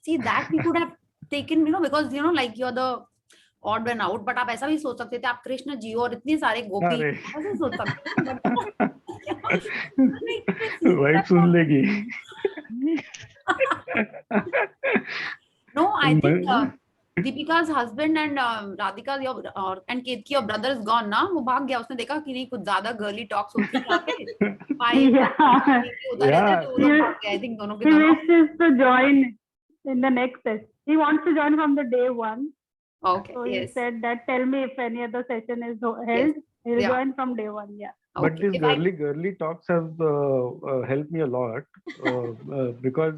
See, that we could have taken, because like you're the odd one out, but आप ऐसा भी सोच सकते थे, आप कृष्ण जी और इतने सारे गोपी, ऐसे सोच सकते थे। वाइफ सुन लेगी। No, I think Dipika's husband and Radhika and Ketki, your brother is gone ना, वो भाग गया, उसने देखा कि नहीं कुछ ज्यादा गर्ली टॉक्स होती है यहाँ पे, फाइव होता रहता है, तो वो लोग भाग गए, आई थिंक दोनों के He दोनों. wishes to join in the next session. He wants to join from the day one. Okay. So Yes. he said that tell me if any other session is held. Yes. He'll Yeah. join from day one. Yeah. But Okay. these girly talks have helped me a lot because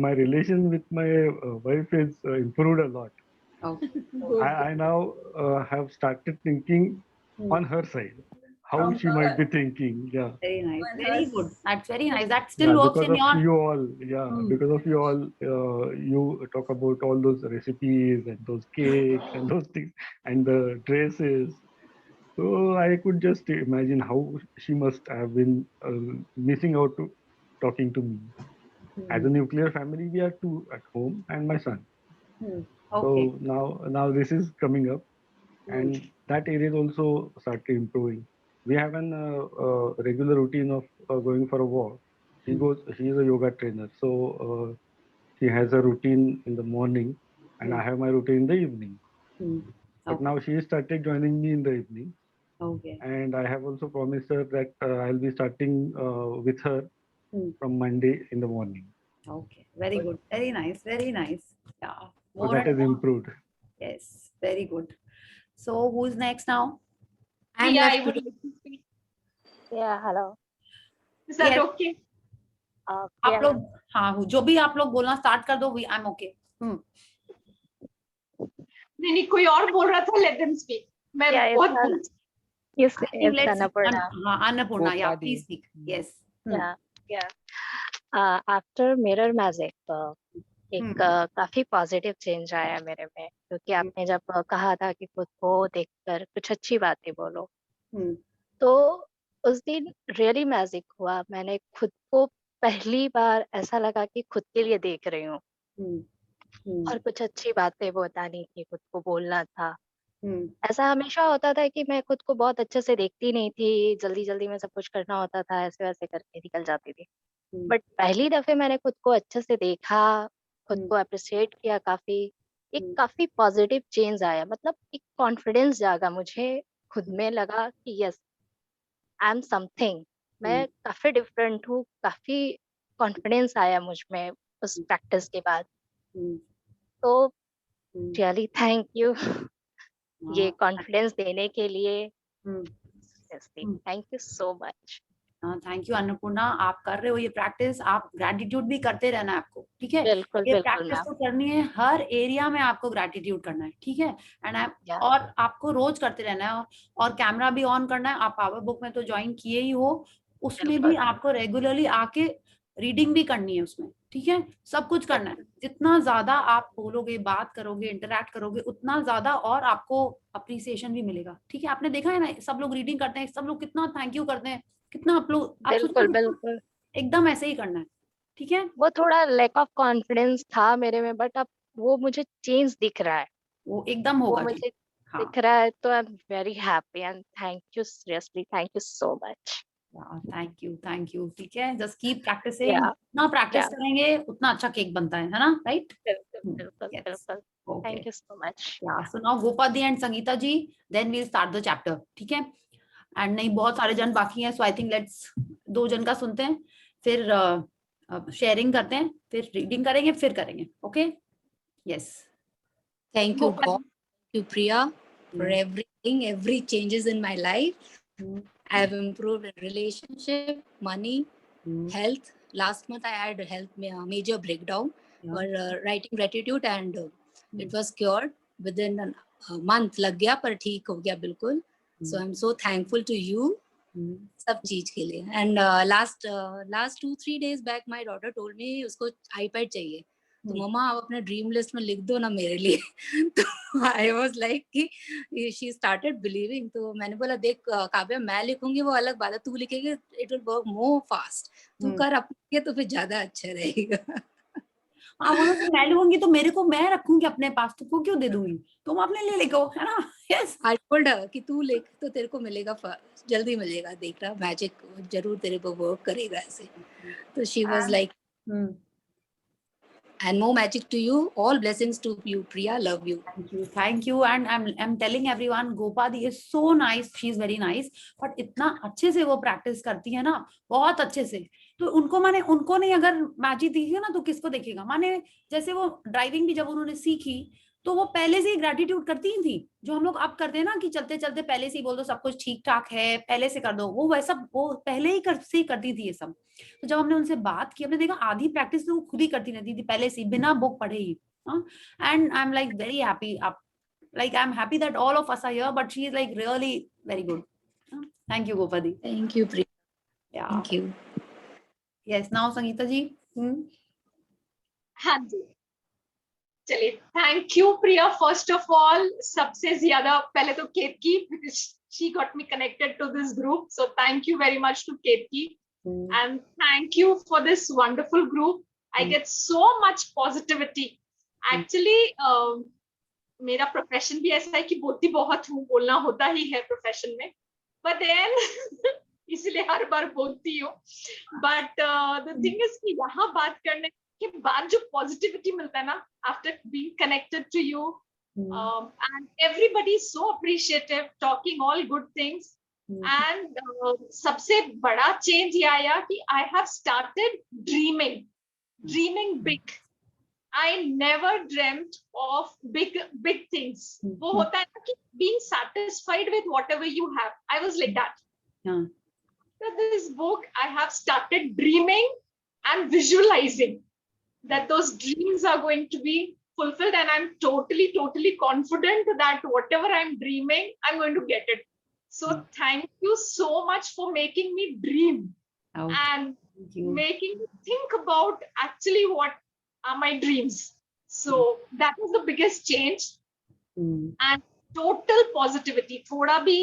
my relation with my wife is improved a lot. Okay. I now have started thinking on her side, how From she might her. be thinking. Yeah. Very nice. When Very hers- good. That's very nice. That still Yeah, works because in of your. you all. Yeah, Hmm. because of you all, you talk about all those recipes and those cakes and those things and the dresses. So I could just imagine how she must have been missing out to talking to me. As a nuclear family, we are two at home and my son. Okay. So now this is coming up, and that area is also started improving. We have an regular routine of going for a walk. She is a yoga trainer, so she has a routine in the morning, and I have my routine in the evening. But now she started joining me in the evening. Okay. And I have also promised her that I'll be starting with her from Monday in the morning. Okay. Very good. Very nice. Very nice. Yeah. So More that and is more. improved. Yes. Very good. So who's next now? Yeah, I would like to speak. Yeah, hello. Is that Yes. okay? आप Yeah, लोग हाँ जो भी आप लोग बोलना start कर दो. I am okay. नहीं कोई और बोल रहा था, let them speak. मैं yeah, बहुत yes, I think yes, let's Annapurna. Annapurna. Yeah, Gopadi. please speak. Yes. Yeah. After mirror magic, एक काफी पॉजिटिव चेंज आया मेरे में, क्योंकि आपने जब कहा था कि खुद को देखकर कुछ अच्छी बातें बोलो, तो उस दिन रियली मैजिक हुआ. मैंने खुद को पहली बार ऐसा लगा कि खुद के लिए देख रही हूँ और कुछ अच्छी बातें बतानी थी, खुद को बोलना था. ऐसा हमेशा होता था कि मैं खुद को बहुत अच्छे से देखती नहीं थी, जल्दी जल्दी में सब कुछ करना होता था, ऐसे वैसे करके निकल जाती थी. बट पहली दफे मैंने खुद को अच्छे से देखा, खुद को अप्रिशिएट किया. काफी पॉजिटिव चेंज आया, मतलब एक कॉन्फिडेंस जागा मुझे खुद में. लगा कि यस, आई एम समथिंग, मैं काफी डिफरेंट हूँ. काफी कॉन्फिडेंस आया मुझ में उस प्रैक्टिस के बाद. तो रियली थैंक यू ये कॉन्फिडेंस देने के लिए. Thank you so much. Thank you Annapurna. आप कर रहे हो ये प्रैक्टिस, आप ग्रैटिट्यूड भी करते रहना है आपको. ठीक है, बिल्कुल ये बिल्कुल प्रैक्टिस मैम. तो करनी है, हर एरिया में आपको ग्रैटिट्यूड करना है. ठीक है, और आपको रोज करते रहना है. और कैमरा भी ऑन करना है. आप पावर बुक में तो ज्वाइन किए ही हो, उसमें भी आपको रेगुलरली आके रीडिंग भी करनी है उसमें. ठीक है, सब कुछ करना है. जितना ज्यादा आप बोलोगे, बात करोगे, इंटरैक्ट करोगे, उतना ज्यादा और आपको अप्रिसिएशन भी मिलेगा. ठीक है, आपने देखा है ना, सब लोग रीडिंग करते हैं, सब लोग कितना थैंक यू करते हैं, कितना आप लोग बिल्कुल एकदम ऐसे ही करना है. ठीक है, वो थोड़ा लैक ऑफ कॉन्फिडेंस था मेरे में, बट अब वो मुझे चेंज दिख रहा है. वो एकदम वो होगा. मुझे दिख रहा है, तो I am very happy and thank you, seriously thank you so much. Thank you. ठीक है, जस्ट कीप प्रैक्टिसिंग. जितना प्रैक्टिस करेंगे उतना अच्छा केक बनता है ना, राइट? बिल्कुल. Thank you so much. So now Gopadi and Sangeeta ji, then we will start the chapter. ठीक है, एंड नहीं बहुत सारे जन बाकी हैं, सो आई थिंक लेट्स 2 जन का सुनते हैं, फिर शेयरिंग करते हैं, फिर रीडिंग करेंगे, फिर करेंगे. Okay, yes. Thank you, God. Thank you, Priya, for everything, every changes in my life. I have improved in relationship, money, health. Last month I had health major breakdown. For writing gratitude and it was cured within a month. लग गया पर ठीक हो गया बिल्कुल. So I'm so thankful to you. सब चीज के लिए. And last 2-3 days back my daughter told me उसको iPad चाहिए. तो मम्मा आप अपने ड्रीम लिस्ट में लिख दो ना मेरे लिए. तो आई वाज लाइक कि शी स्टार्टेड बिलीविंग. तो मैंने बोला देख काव्या, मैं लिखूंगी वो अलग बात है, तू लिखेगी it will work more fast. तू कर अपने तो फिर ज्यादा अच्छा रहेगा. हाँ, वो तो मैं लूंगी तो मेरे को मैं रखूंगी अपने पास, तुमको क्यों दे दूंगी, तुम अपने लिए लिखो, है ना. यस, आई टोल्ड हर कि तू लिख तो तेरे को मिलेगा, जल्दी मिलेगा, देखना मैजिक जरूर तेरे को वर्क करेगा ऐसे. तो she was like and more magic to you. All blessings to you, Priya. Love you. Thank you. And I'm telling everyone, Gopadi is so nice. She is very nice. But इतना अच्छे से वो practice करती है ना, बहुत अच्छे से. तो उनको नहीं अगर मैजिक दिखेगा ना तो किसको देखेगा? माने जैसे वो ड्राइविंग भी जब उन्होंने सीखी तो वो पहले से ही ग्रेटिट्यूड करती ही थी, जो हम लोग अब करते हैं ना कि चलते चलते पहले से ही बोल दो सब कुछ ठीक ठाक है, पहले से कर दो, वो वैसा वो पहले ही करती थी ये सब. तो जब हमने उनसे बात की, हमने देखा आधी प्रैक्टिस तो वो खुद ही करती रहती थी पहले से, बिना बुक पढ़े ही. And I'm like very happy. I'm happy that all of us are here, but she is like really very good. Thank you, Gopadi. Thank you, Priya. Yeah. Thank you. Yes, now Sangeeta ji. हाँ जी, चलिए, thank you Priya. First of all सबसे ज्यादा पहले तो केतकी, because she got me connected to this group, so thank you very much to Ketki, and thank you for this wonderful group. I get so much positivity. Actually मेरा profession भी ऐसा है कि बोलती बहुत हूँ, बोलना होता ही है प्रोफेशन में, but then इसलिए हर बार बोलती हूँ. But the thing is कि यहाँ बात करने के बाद जो पॉजिटिविटी मिलता है ना, after being connected to you, and everybody is so appreciative, talking all good things. And सबसे बड़ा चेंज ये आया कि I have started dreaming big. I never dreamt of big things. वो होता है ना कि being satisfied with whatever you have. I was like that. So this book, I have started dreaming and visualizing that those dreams are going to be fulfilled, and I'm totally confident that whatever I'm dreaming, I'm going to get it. So thank you so much for making me dream and making me think about actually what are my dreams. So that was the biggest change. And total positivity. थोड़ा भी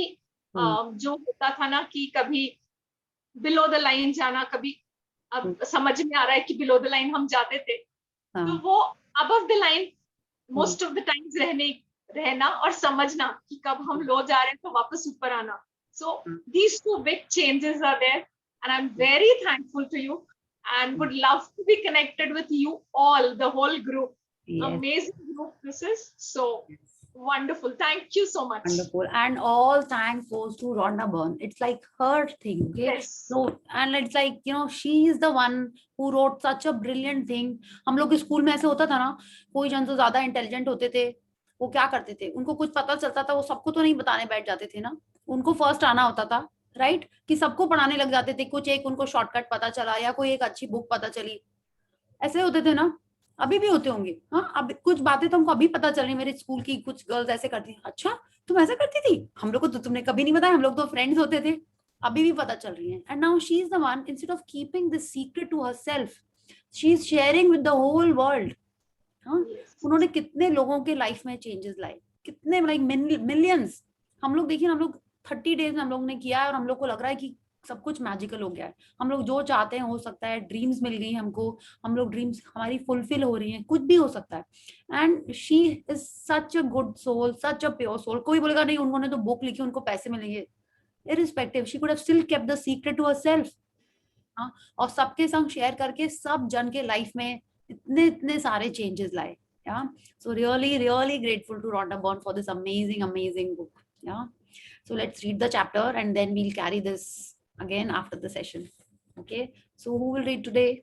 जो होता था ना कि कभी below the line जाना, कभी अब समझ में आ रहा है कि below the line हम जाते थे, तो वो above the line most of the times रहना और समझना कि कब हम लो जा रहे हैं तो वापस ऊपर आना. So these two big changes are there, and I'm very thankful to you and would love to be connected with you all, the whole group. Amazing group this is. So wonderful. Thank you so much. Wonderful. And all thanks goes to Rhonda Byrne. It's like her thing. Okay. Yes. So, and it's like, you know, she is the one who wrote such a brilliant thing. हम लोग के school में ऐसे होता था ना, कोई जन तो ज्यादा इंटेलिजेंट होते थे, वो क्या करते थे, उनको कुछ पता चलता था, वो सबको तो नहीं बताने बैठ जाते थे ना, उनको फर्स्ट आना होता था, राइट, कि सबको पढ़ाने लग जाते थे. कुछ एक उनको शॉर्टकट पता चला या कोई एक अच्छी बुक पता चली, ऐसे होते थे ना, अभी भी होते होंगे. हाँ, अब कुछ बातें तो हमको अभी पता चल रही, मेरे स्कूल की कुछ गर्ल्स ऐसे करती, अच्छा तुम ऐसा करती थी, हम लोग को तो तुमने कभी नहीं बताया, हम लोग तो फ्रेंड्स होते थे, अभी भी पता चल रही है. And now she is the one, instead of keeping this secret to herself, she is sharing with the whole world. उन्होंने कितने लोगों के लाइफ में चेंजेस लाए, कितने लाइक मिलियंस. हम लोग देखिए, हम लोग 30 डेज में हम लोग ने किया है और हम लोग को लग रहा है कि सब कुछ मैजिकल हो गया है, हम लोग जो चाहते हैं हो सकता है, ड्रीम्स मिल गई हमको, हम लोग ड्रीम्स हमारी फुलफिल हो रही हैं, कुछ भी हो सकता है. And she is such a good soul, such a pure soul. कोई बोलेगा नहीं उन्होंने तो बुक लिखी उनको पैसे मिलेंगे, irrespective she could have still kept the secret to herself. और सबके संग शेयर करके सब जन के लाइफ में इतने सारे चेंजेस लाए. Yeah, so really grateful to Rhonda Byrne for this amazing book. Yeah, so let's read the chapter and then we'll carry this again after the session. Okay, so who will read today?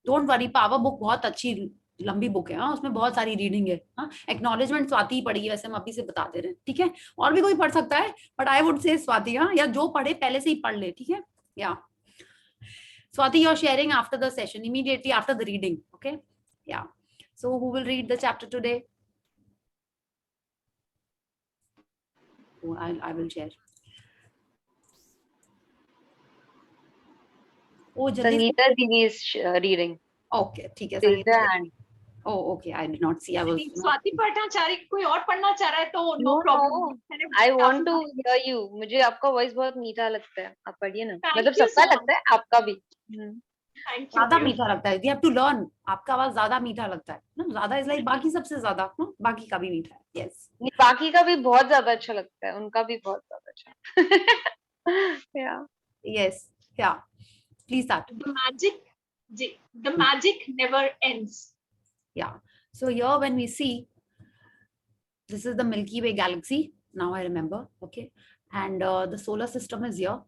Don't worry, power book बहुत अच्छी लंबी book है. हाँ, उसमें बहुत सारी reading है. हाँ, एक्नॉलेजमेंट स्वाति पढ़ेगी, वैसे हम अभी से बता दे रहे हैं, ठीक है, और भी कोई पढ़ सकता है, but I would say Swati, हाँ, या जो पढ़े पहले से ही पढ़ ले, ठीक है. या Swati, you're sharing after the session, immediately after the reading. Okay, yeah. So who will read the chapter today? Oh, I will share. Oh, Sangeeta Didi is reading. Okay, ठीक है. Raise the hand. Oh, okay. I did not see. I was. Swati पढ़ना चाह रही, कोई और पढ़ना चाह रहा है तो no problem. I want to hear you. मुझे आपका वॉइस बहुत मीठा लगता है, आप पढ़िए ना. मतलब सबका लगता है, आपका भी. ज्यादा मीठा लगता है. You have to learn. आपका आवाज ज्यादा मीठा लगता है ना, ज्यादा इज लाइक बाकी सबसे ज्यादा, बाकी का भी मीठा है. यस, बाकी का भी बहुत ज्यादा अच्छा लगता है, उनका भी बहुत ज्यादा अच्छा. Yeah. Yes. Yeah. Please start. The magic never ends. Yeah. So here when we see, this is the Milky Way galaxy. Now I remember. Okay. And the solar system is here.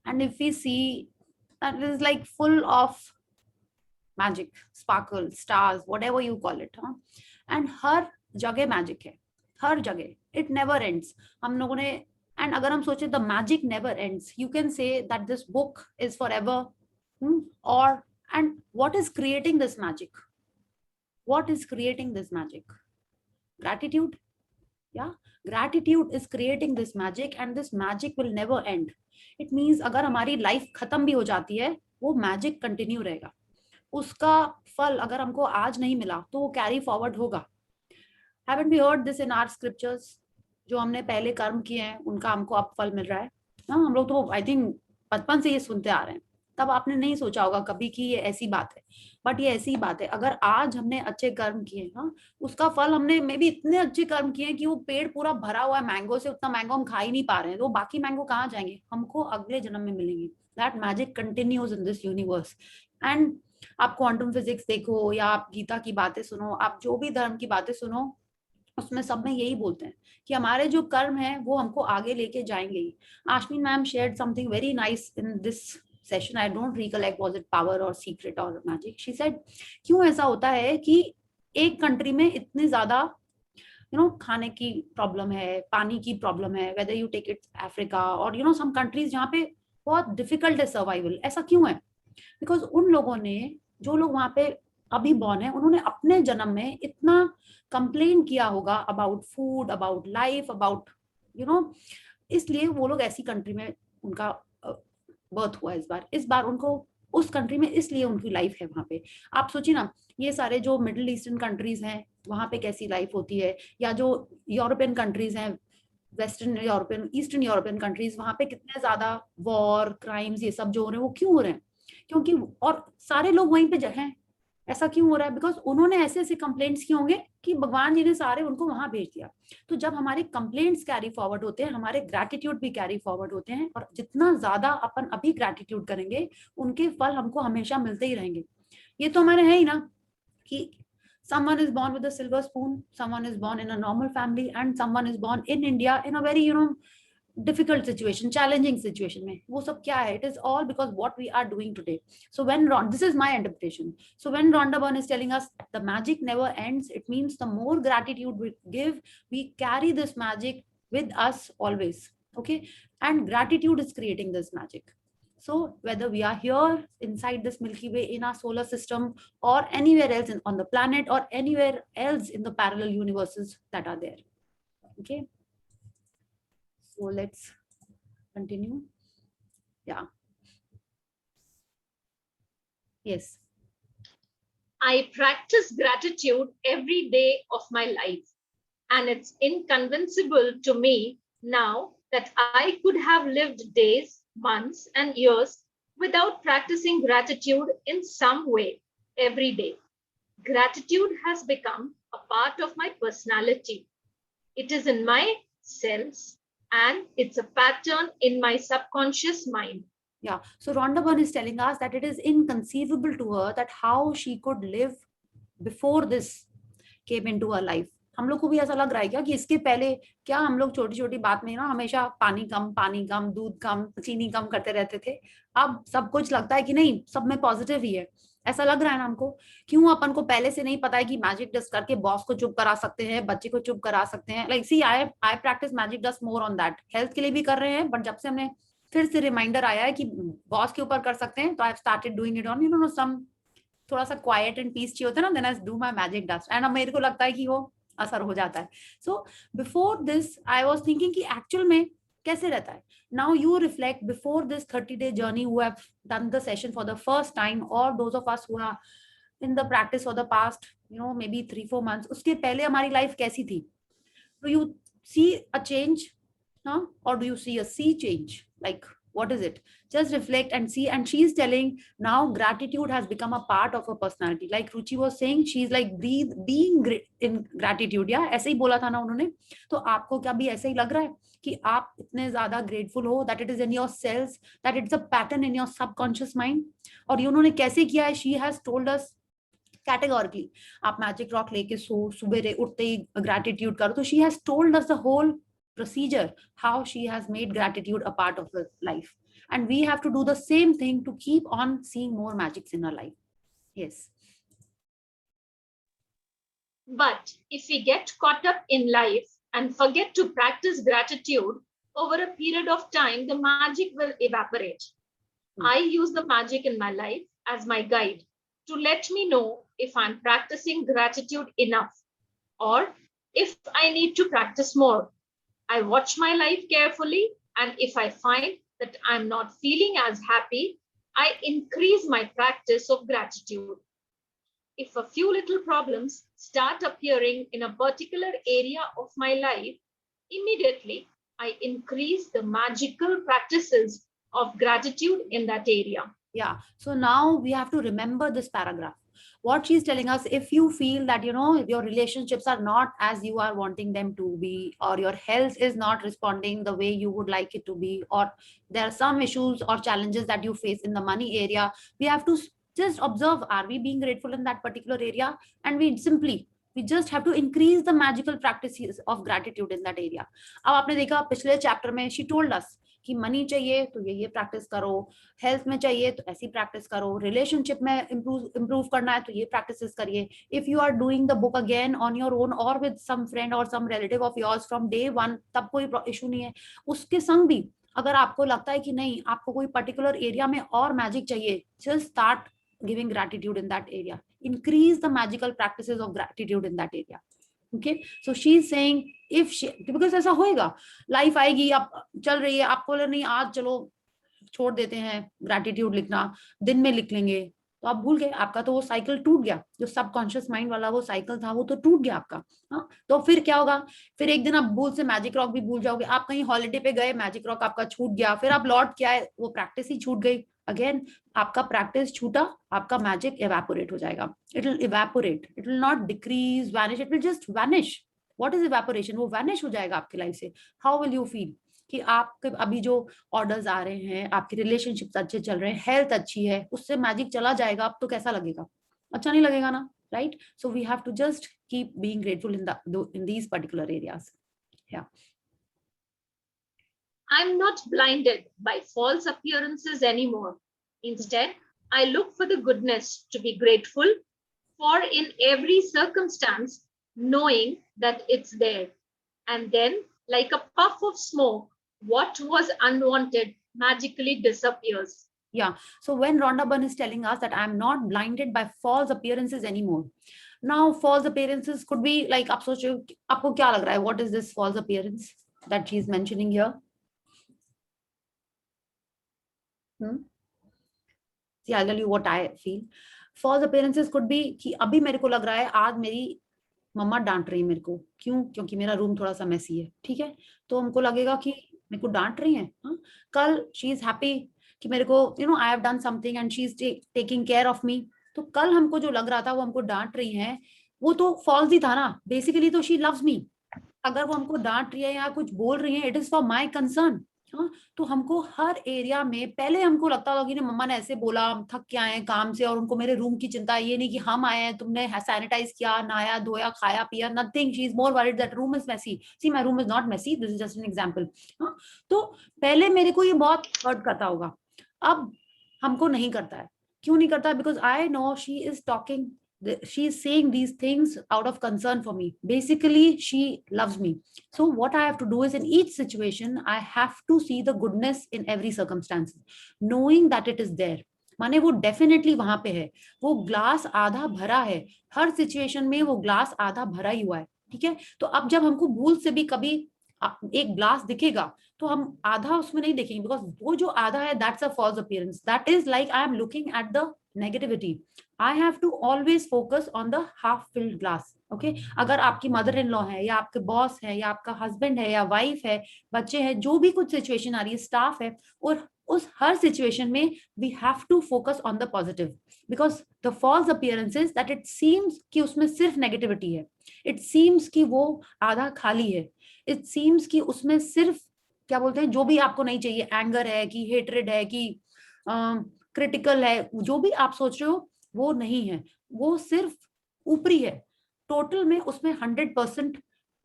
And if we see, that it is like full of magic, sparkle, stars, whatever you call it. Huh? And हर जगह magic है. हर जगह. It never ends. हम लोगों ने, and अगर हम सोचे the magic never ends, you can say that this book is forever. Or, and what is creating this magic? What is creating this magic? Gratitude. Yeah, gratitude is creating this magic, and this magic will never end. It means अगर हमारी life खत्म भी हो जाती है, वो magic continue रहेगा. उसका फल अगर हमको आज नहीं मिला तो वो carry forward होगा. Haven't we heard this in our scriptures? जो हमने पहले कर्म किए हैं उनका हमको अब फल मिल रहा है. हाँ, हम लोग तो I think बचपन से ये सुनते आ रहे हैं. तब आपने नहीं सोचा होगा कभी कि ये ऐसी बात है, बट ये ऐसी बात है. अगर आज हमने अच्छे कर्म किए, हाँ, उसका फल हमने मे भी इतने अच्छे कर्म किए कि वो पेड़ पूरा भरा हुआ है मैंगो से, उतना मैंगो हम खा ही नहीं पा रहे हैं, तो बाकी मैंगो कहाँ जाएंगे? हमको अगले जन्म में मिलेंगे. That magic continues in this universe. And आप क्वांटम फिजिक्स देखो या आप गीता की बातें सुनो, आप जो भी धर्म की बातें सुनो, उसमें सब में यही बोलते हैं कि हमारे जो कर्म है वो हमको आगे लेके जाएंगे ही. Ashmi ma'am shared something very nice in this session. I don't recollect was it power or secret or magic. She said क्यों ऐसा होता है कि एक कंट्री में इतनी ज्यादा खाने की प्रॉब्लम है, पानी की प्रॉब्लम है, whether you take it Africa or some countries जहाँ पे बहुत डिफिकल्ट है सर्वाइवल. ऐसा क्यों है? बिकॉज उन लोगों ने, जो लोग वहां पे अभी बॉर्न है, उन्होंने अपने जन्म में इतना कंप्लेन किया होगा about food, about life, about इसलिए वो लोग ऐसी कंट्री में उनका बर्थ हुआ. इस बार उनको उस कंट्री में, इसलिए उनकी लाइफ है वहां पे. आप सोचिए ना, ये सारे जो मिडिल ईस्टर्न कंट्रीज हैं वहां पे कैसी लाइफ होती है, या जो यूरोपियन कंट्रीज हैं, western European, eastern European countries, वहां पे कितने ज्यादा वॉर, क्राइम्स, ये सब जो हो रहे हैं, वो क्यों हो रहे हैं? क्योंकि और सारे लोग वहीं पे हैं. ऐसा क्यों हो रहा है? बिकॉज उन्होंने ऐसे ऐसे कंप्लेंट्स किए होंगे कि भगवान जी ने सारे उनको वहां भेज दिया. तो जब हमारे कंप्लेंट्स कैरी फॉरवर्ड होते हैं, हमारे ग्रैटिट्यूड भी कैरी फॉरवर्ड होते हैं, और जितना ज्यादा अपन अभी ग्रैटिट्यूड करेंगे, उनके फल हमको हमेशा मिलते ही रहेंगे. ये तो हमारे है ही ना कि someone is born with a silver spoon, someone is born in a normal family, and someone is born in India in a very difficult situation, challenging situation में. वो सब क्या है? It is all because what we are doing today. So when this is my interpretation. So when Rhonda Byrne is telling us the magic never ends, it means the more gratitude we give, we carry this magic with us always. Okay, and gratitude is creating this magic. So whether we are here inside this Milky Way in our solar system, or anywhere else on the planet, or anywhere else in the parallel universes that are there. Okay. So let's continue. Yeah. Yes. I practice gratitude every day of my life, and it's inconceivable to me now that I could have lived days, months, and years without practicing gratitude in some way every day. Gratitude has become a part of my personality. It is in my cells, and it's a pattern in my subconscious mind. Yeah, so Rhonda Byrne is telling us that it is inconceivable to her that how she could live before this came into her life. हम लोग को भी ऐसा लग रहा है क्या कि इसके पहले क्या हम लोग छोटी छोटी बात में हमेशा पानी कम, दूध कम, चीनी कम करते रहते थे. अब सब कुछ लगता है कि नहीं, सब में पॉजिटिव ही है. ऐसा लग रहा है ना हमको. क्यों अपन को पहले से नहीं पता है कि मैजिक डस्ट करके बॉस को चुप करा सकते हैं, बच्चे को चुप करा सकते हैं. Like see I practice magic dust more on that. Health के लिए भी कर रहे हैं, बट जब से हमने फिर से रिमाइंडर आया है कि बॉस के ऊपर कर सकते हैं, तो I have started doing it on some थोड़ा सा क्वाइट एंड पीस चाहिए होता है ना, then I do my magic dust, and अब मेरे को लगता है कि वो असर हो जाता है. So before this I was thinking कि एक्चुअल में कैसे रहता है. Now you reflect before this 30-day journey who have done the session for the first time, or those of us who are in the practice for the past, maybe 3-4 months. उसके पहले हमारी life कैसी थी? Do you see a change, or do you see a sea change? Like what is it? Just reflect and see. And she is telling now gratitude has become a part of her personality. Like Ruchi was saying, she is like being in gratitude. Yeah, ऐसे ही बोला था ना उन्होंने. तो आपको क्या भी ऐसे ही लग रहा है कि आप इतने ज्यादा ग्रेटफुल हो, that it is in your cells, that it's a pattern in your subconscious mind? और उन्होंने कैसे किया है? She has told us categorically आप मैजिक रॉक लेके सुबह उठते ही ग्रैटिट्यूड करो. तो she has told us the whole procedure how she has made gratitude a part of her life, and we have to do the same thing to keep on seeing more magics in our life. Yes. But if we get caught up in life and forget to practice gratitude, over a period of time, the magic will evaporate. I use the magic in my life as my guide to let me know if I'm practicing gratitude enough or if I need to practice more. I watch my life carefully, and if I find that I'm not feeling as happy, I increase my practice of gratitude. If a few little problems start appearing in a particular area of my life, immediately I increase the magical practices of gratitude in that area. Yeah. So now we have to remember this paragraph. What she's telling us, if you feel that, you know, your relationships are not as you are wanting them to be, or your health is not responding the way you would like it to be, or there are some issues or challenges that you face in the money area, we have to just observe, are we being grateful in that particular area? And we just have to increase the magical practices of gratitude in that area. अब आपने देखा पिछले chapter में she told us कि money चाहिए तो ये practice करो, हेल्थ में चाहिए तो ऐसी प्रैक्टिस करो, रिलेशनशिप में इम्प्रूव करना है तो ये प्रैक्टिसेस करिए. If you are doing the book again on your own और विद सम फ्रेंड और some relative of yours from day 1, तब कोई इशू नहीं है. उसके संग भी अगर आपको लगता है कि नहीं, आपको कोई पर्टिकुलर एरिया में और मैजिक चाहिए, just start giving gratitude in that area. Increase the magical practices of gratitude in that area. Okay, so she's saying if she, because ऐसा होएगा, लाइफ आएगी, आप चल रही है, आपको नहीं आज चलो छोड़ देते हैं ग्रैटिट्यूड लिखना, दिन में लिख लेंगे, तो आप भूल गए, आपका तो वो साइकिल टूट गया, जो सबकॉन्शियस माइंड वाला वो साइकिल था वो तो टूट गया आपका. हाँ, तो फिर क्या होगा, फिर एक दिन आप भूल से मैजिक रॉक भी भूल जाओगे. आप कहीं हॉलिडे पे गए, मैजिक रॉक आपका छूट गया, फिर आप लौट के आए, वो प्रैक्टिस ही छूट गई. अगेन आपका प्रैक्टिस छूटा, आपका मैजिक एवेपोरेट हो जाएगा. It will evaporate, it will not decrease, vanish, it will just vanish. What is evaporation? वो वैनिश हो जाएगा आपकी लाइफ से. हाउ विल यू फील कि आपके अभी जो ऑर्डर्स आ रहे हैं, आपके रिलेशनशिप्स अच्छे चल रहे हैं, हेल्थ अच्छी है, उससे मैजिक चला जाएगा, अब तो कैसा लगेगा? अच्छा नहीं लगेगा ना, right? So we have to just keep being grateful in these particular areas. Yeah. I'm not blinded by false appearances anymore. Instead, I look for the goodness to be grateful for in every circumstance, knowing that it's there. And then, like a puff of smoke, what was unwanted magically disappears. Yeah. So when Rhonda Byrne is telling us that I'm not blinded by false appearances anymore. Now, false appearances could be like, आप सोचो, आपको क्या लग रहा है? What is this false appearance that she's mentioning here? See, I'll tell you what I feel. False appearances could be कि अभी मेरे को लग रहा है आज मेरी मम्मा डांट रही है मेरे को. क्यों? क्योंकि मेरा रूम थोड़ा सा मेसी है. ठीक है, तो हमको लगेगा कि मेरे को डांट रही है. कल शी इज हैप्पी कि मेरे को, you know, I have done something and she is taking care of me. तो कल हमको जो लग रहा था वो हमको डांट रही है, वो तो फॉल्स ही था ना. बेसिकली तो शी लव्स मी. अगर वो हमको डांट रही है या कुछ बोल रही है, it is for my concern. हाँ, तो हमको हर एरिया में, पहले हमको लगता था कि मम्मा ने ऐसे बोला, हम थक के आए हैं काम से और उनको मेरे रूम की चिंता. ये नहीं कि हम आए हैं, तुमने सैनिटाइज किया, नहाया धोया, खाया पिया, nothing. She is more worried that room is messy. See, my room is not messy, this is just an example. तो पहले मेरे को ये बहुत हर्ट करता होगा, अब हमको नहीं करता है. क्यों नहीं करता? Because I know she is talking, she is saying these things out of concern for me. Basically, she loves me. So what I have to do is, in each situation, I have to see the goodness in every circumstance, knowing that it is there. माने वो definitely वहां पे है, वो glass आधा भरा है. हर situation में वो ग्लास आधा भरा ही हुआ है. ठीक है, तो अब जब हमको भूल से भी कभी एक ग्लास दिखेगा तो हम आधा उसमें नहीं देखेंगे, बिकॉज वो जो आधा है, that's a false appearance. That is like I am looking at the negativity. I have to always focus on the half filled glass. Okay, अगर आपकी मदर इन लॉ है, या आपके बॉस है, या आपका हस्बैंड है, या वाइफ है, बच्चे हैं, जो भी कुछ सिचुएशन आ रही है, स्टाफ है, और उस हर सिचुएशन में we have to focus on the positive, because the false appearance is that it seems कि उसमें सिर्फ नेगेटिविटी है. It seems कि वो आधा खाली है. It seems कि उसमें सिर्फ क्या बोलते हैं, जो भी आपको नहीं चाहिए, एंगर है कि हेट्रेड है कि क्रिटिकल है, जो भी आप सोच रहे हो, वो नहीं है, वो सिर्फ ऊपरी है, टोटल में उसमें 100%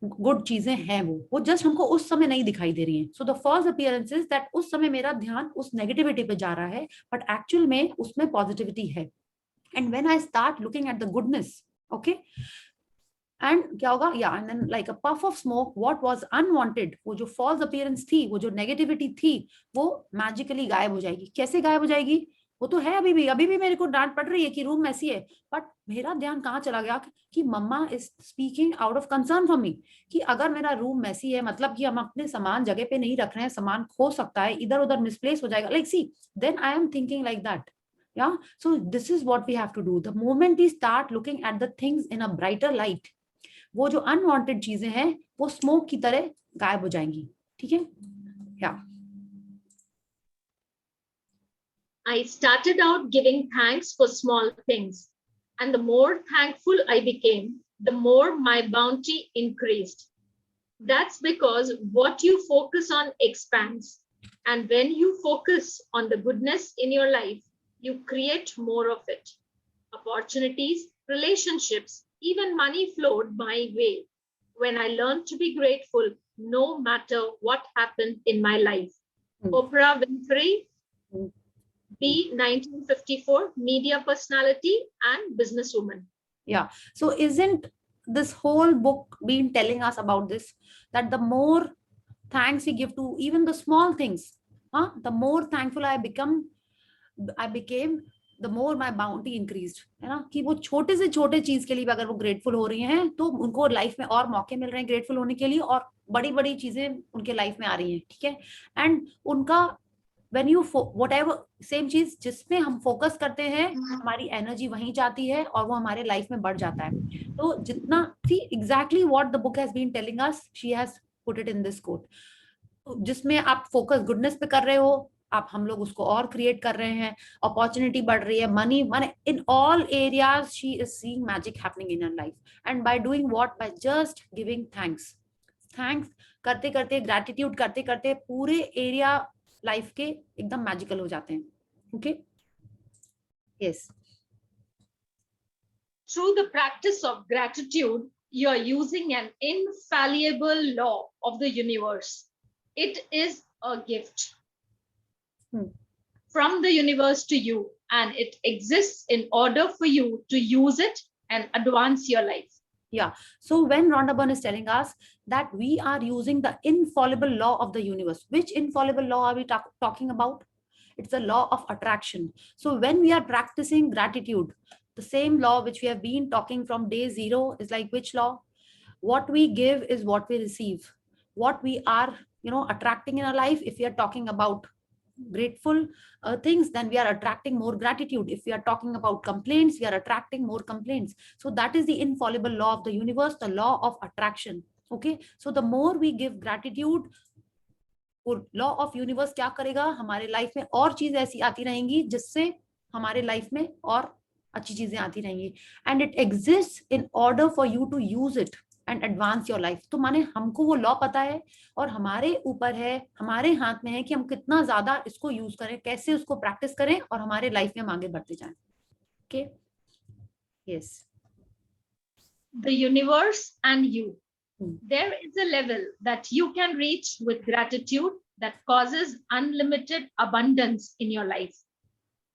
गुड चीजें हैं, वो जस्ट हमको उस समय नहीं दिखाई दे रही हैं. So the first appearance is that उस समय मेरा ध्यान उस नेगेटिविटी पे जा रहा है, बट एक्चुअल में उसमें पॉजिटिविटी है. And when I start looking at the goodness, okay, and क्या होगा, या and then like a puff of smoke what was unwanted, वो जो फॉल्स अपीयरेंस थी, वो जो नेगेटिविटी थी, वो मैजिकली गायब हो जाएगी. कैसे गायब हो जाएगी? वो तो है अभी भी मेरे को डांट पड़ रही है कि रूम मैसी है, बट मेरा ध्यान कहाँ चला गया कि mama is speaking out of concern for me, कि अगर मेरा रूम मैसी है मतलब कि हम अपने सामान जगह पे नहीं रख रहे हैं, सामान खो सकता है, इधर उधर मिसप्लेस हो जाएगा, like see, then I am thinking like that. Yeah, so this is what we have to do. The moment we start looking at the things in a brighter light, वो जो अनवांटेड चीजें हैं वो smoke की तरह गायब हो जाएंगी. ठीक है? Yeah. I started out giving thanks for small things, and the more thankful I became, the more my bounty increased. That's because what you focus on expands, and when you focus on the goodness in your life, you create more of it. Opportunities, relationships, even money flowed my way when I learned to be grateful no matter what happened in my life. Oprah Winfrey, B, 1954, media personality and businesswoman. Yeah. So isn't this whole book been telling us about this, that the more thanks we give to even the small things, the more thankful I became, the more my bounty increased, है ना, कि वो छोटे से छोटे चीज के लिए अगर वो ग्रेटफुल हो रही हैं तो उनको लाइफ में और मौके मिल रहे हैं ग्रेटफुल होने के लिए, और बड़ी बड़ी चीजें उनके लाइफ में आ रही हैं. ठीक है? एंड उनका when you whatever same चीज जिसमें हम फोकस करते हैं, हमारी एनर्जी वहीं जाती है और वो हमारे लाइफ में बढ़ जाता है. तो जितना see exactly what the book has been telling us, she has put it in this quote, जिसमें आप फोकस गुडनेस पे कर रहे हो, आप हम लोग उसको और क्रिएट कर रहे हैं, अपॉर्चुनिटी बढ़ रही है, money in all areas she is seeing magic happening in her life. And by doing what, by just giving thanks करते करते, ग्रैटिट्यूड करते करते पूरे एरिया लाइफ के एकदम मैजिकल हो जाते हैं. Okay? Yes. Through the practice of gratitude, you are using an infallible law of the universe. It is a gift from the universe to you, and it exists in order for you to use it and advance your life. Yeah. So when Rhonda Byrne is telling us that we are using the infallible law of the universe, which infallible law are we talking about? It's the law of attraction. So when we are practicing gratitude, the same law which we have been talking from day zero is like which law? What we give is what we receive. What we are, attracting in our life, if we are talking about grateful things, then we are attracting more gratitude. If we are talking about complaints, we are attracting more complaints. So that is the infallible law of the universe, the law of attraction. Okay? So the more we give gratitude, law of universe क्या करेगा, हमारे life में और चीज ऐसी आती रहेंगी जिससे हमारे लाइफ में और अच्छी चीजें आती रहेंगी. And it exist in order for you to use it and advance your life. तो माने हमको वो लॉ पता है और हमारे ऊपर है, हमारे हाथ में है कि हम कितना ज्यादा इसको यूज करें, कैसे उसको प्रैक्टिस करें और हमारे लाइफ में हम आगे बढ़ते जाएं. Okay? Yes. The universe and you. There is a level that you can reach with gratitude that causes unlimited abundance in your life.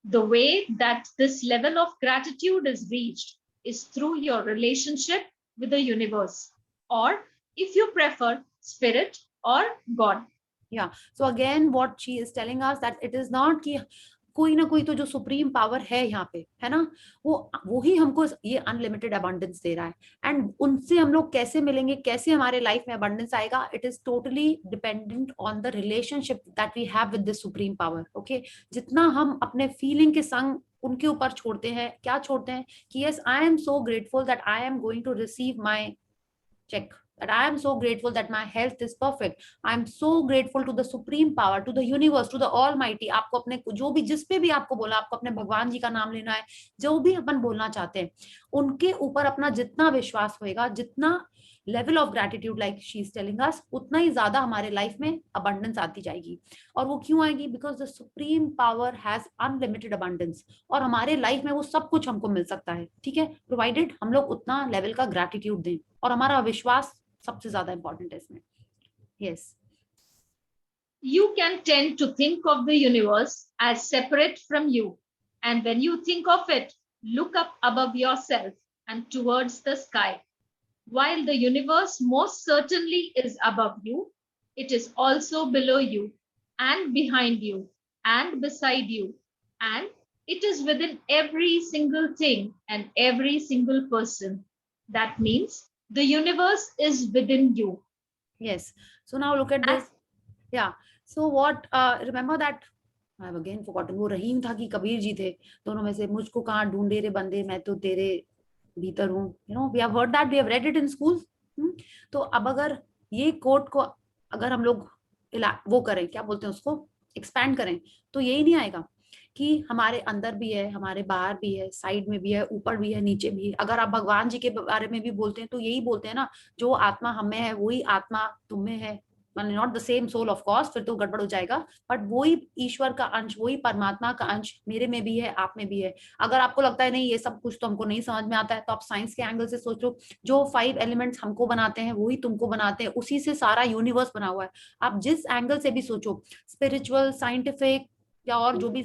The way that this level of gratitude is reached is through your relationship with the universe, or if you prefer, spirit or God. Yeah. So again, what she is telling us that it is not कि कोई ना कोई तो जो supreme power है यहाँ पे, है ना, वो ही हमको ये अनलिमिटेड अबंडेंस दे रहा है. एंड उनसे हम लोग कैसे मिलेंगे, कैसे हमारे लाइफ में अबंडेंस आएगा, it is totally dependent on the relationship that we have with this supreme power. Okay? जितना हम अपने फीलिंग के संग उनके ऊपर छोड़ते हैं, क्या छोड़ते हैं कि yes I am so grateful that I am going to receive my cheque, that I am so grateful that my health is perfect. I am so grateful to the supreme power, to the universe, to the almighty. आपको अपने जो भी, जिस पे भी आपको बोला, आपको अपने भगवान जी का नाम लेना है, जो भी अपन बोलना चाहते हैं, उनके ऊपर अपना जितना विश्वास होएगा, जितना level of gratitude like she is telling us, उतना ही ज्यादा हमारे लाइफ में अबंडेंस आती जाएगी. और वो क्यों आएगी? Because the supreme power has unlimited abundance, और हमारे लाइफ में वो सब कुछ हमको मिल सकता है, ठीक है, प्रोवाइडेड हम लोग उतना लेवल का ग्रेटिट्यूड दें, और हमारा विश्वास सबसे ज्यादा इंपॉर्टेंट है इसमें. Yes. You can tend to think of the universe as separate from you, and when you think of it, look up above yourself and towards the sky. While the universe most certainly is above you, it is also below you and behind you and beside you, and it is within every single thing and every single person. That means the universe is within you. Yes. So now look at this. Yeah. So what, remember that, I have again forgotten, वो रहीम था कि कबीर जी थे, दोनों में से मुझको कहाँ ढूंढे रे बंदे, मैं तो तेरे भीतर हूँ. You know, we have heard that, we have read it in school. तो अब अगर ये कोट को अगर हम लोग वो करें, क्या बोलते हैं उसको, एक्सपैंड करें, तो यही नहीं आएगा कि हमारे अंदर भी है, हमारे बाहर भी है, साइड में भी है, ऊपर भी है, नीचे भी है. अगर आप भगवान जी के बारे में भी बोलते हैं तो यही बोलते हैं ना, जो आत्मा हमें है वही आत्मा तुम में है. Not the same soul of course, फिर तो गड़बड़ हो जाएगा, बट वही ईश्वर का अंश, वही परमात्मा का अंश मेरे में भी है, आप में भी है. अगर आपको लगता है नहीं ये सब कुछ तो हमको नहीं समझ में आता है, तो आप साइंस के एंगल से सोचो, जो 5 एलिमेंट्स हमको बनाते हैं वही तुमको बनाते हैं, उसी से सारा यूनिवर्स बना हुआ है. आप जिस एंगल से भी सोचो, स्पिरिचुअल, साइंटिफिक या और जो भी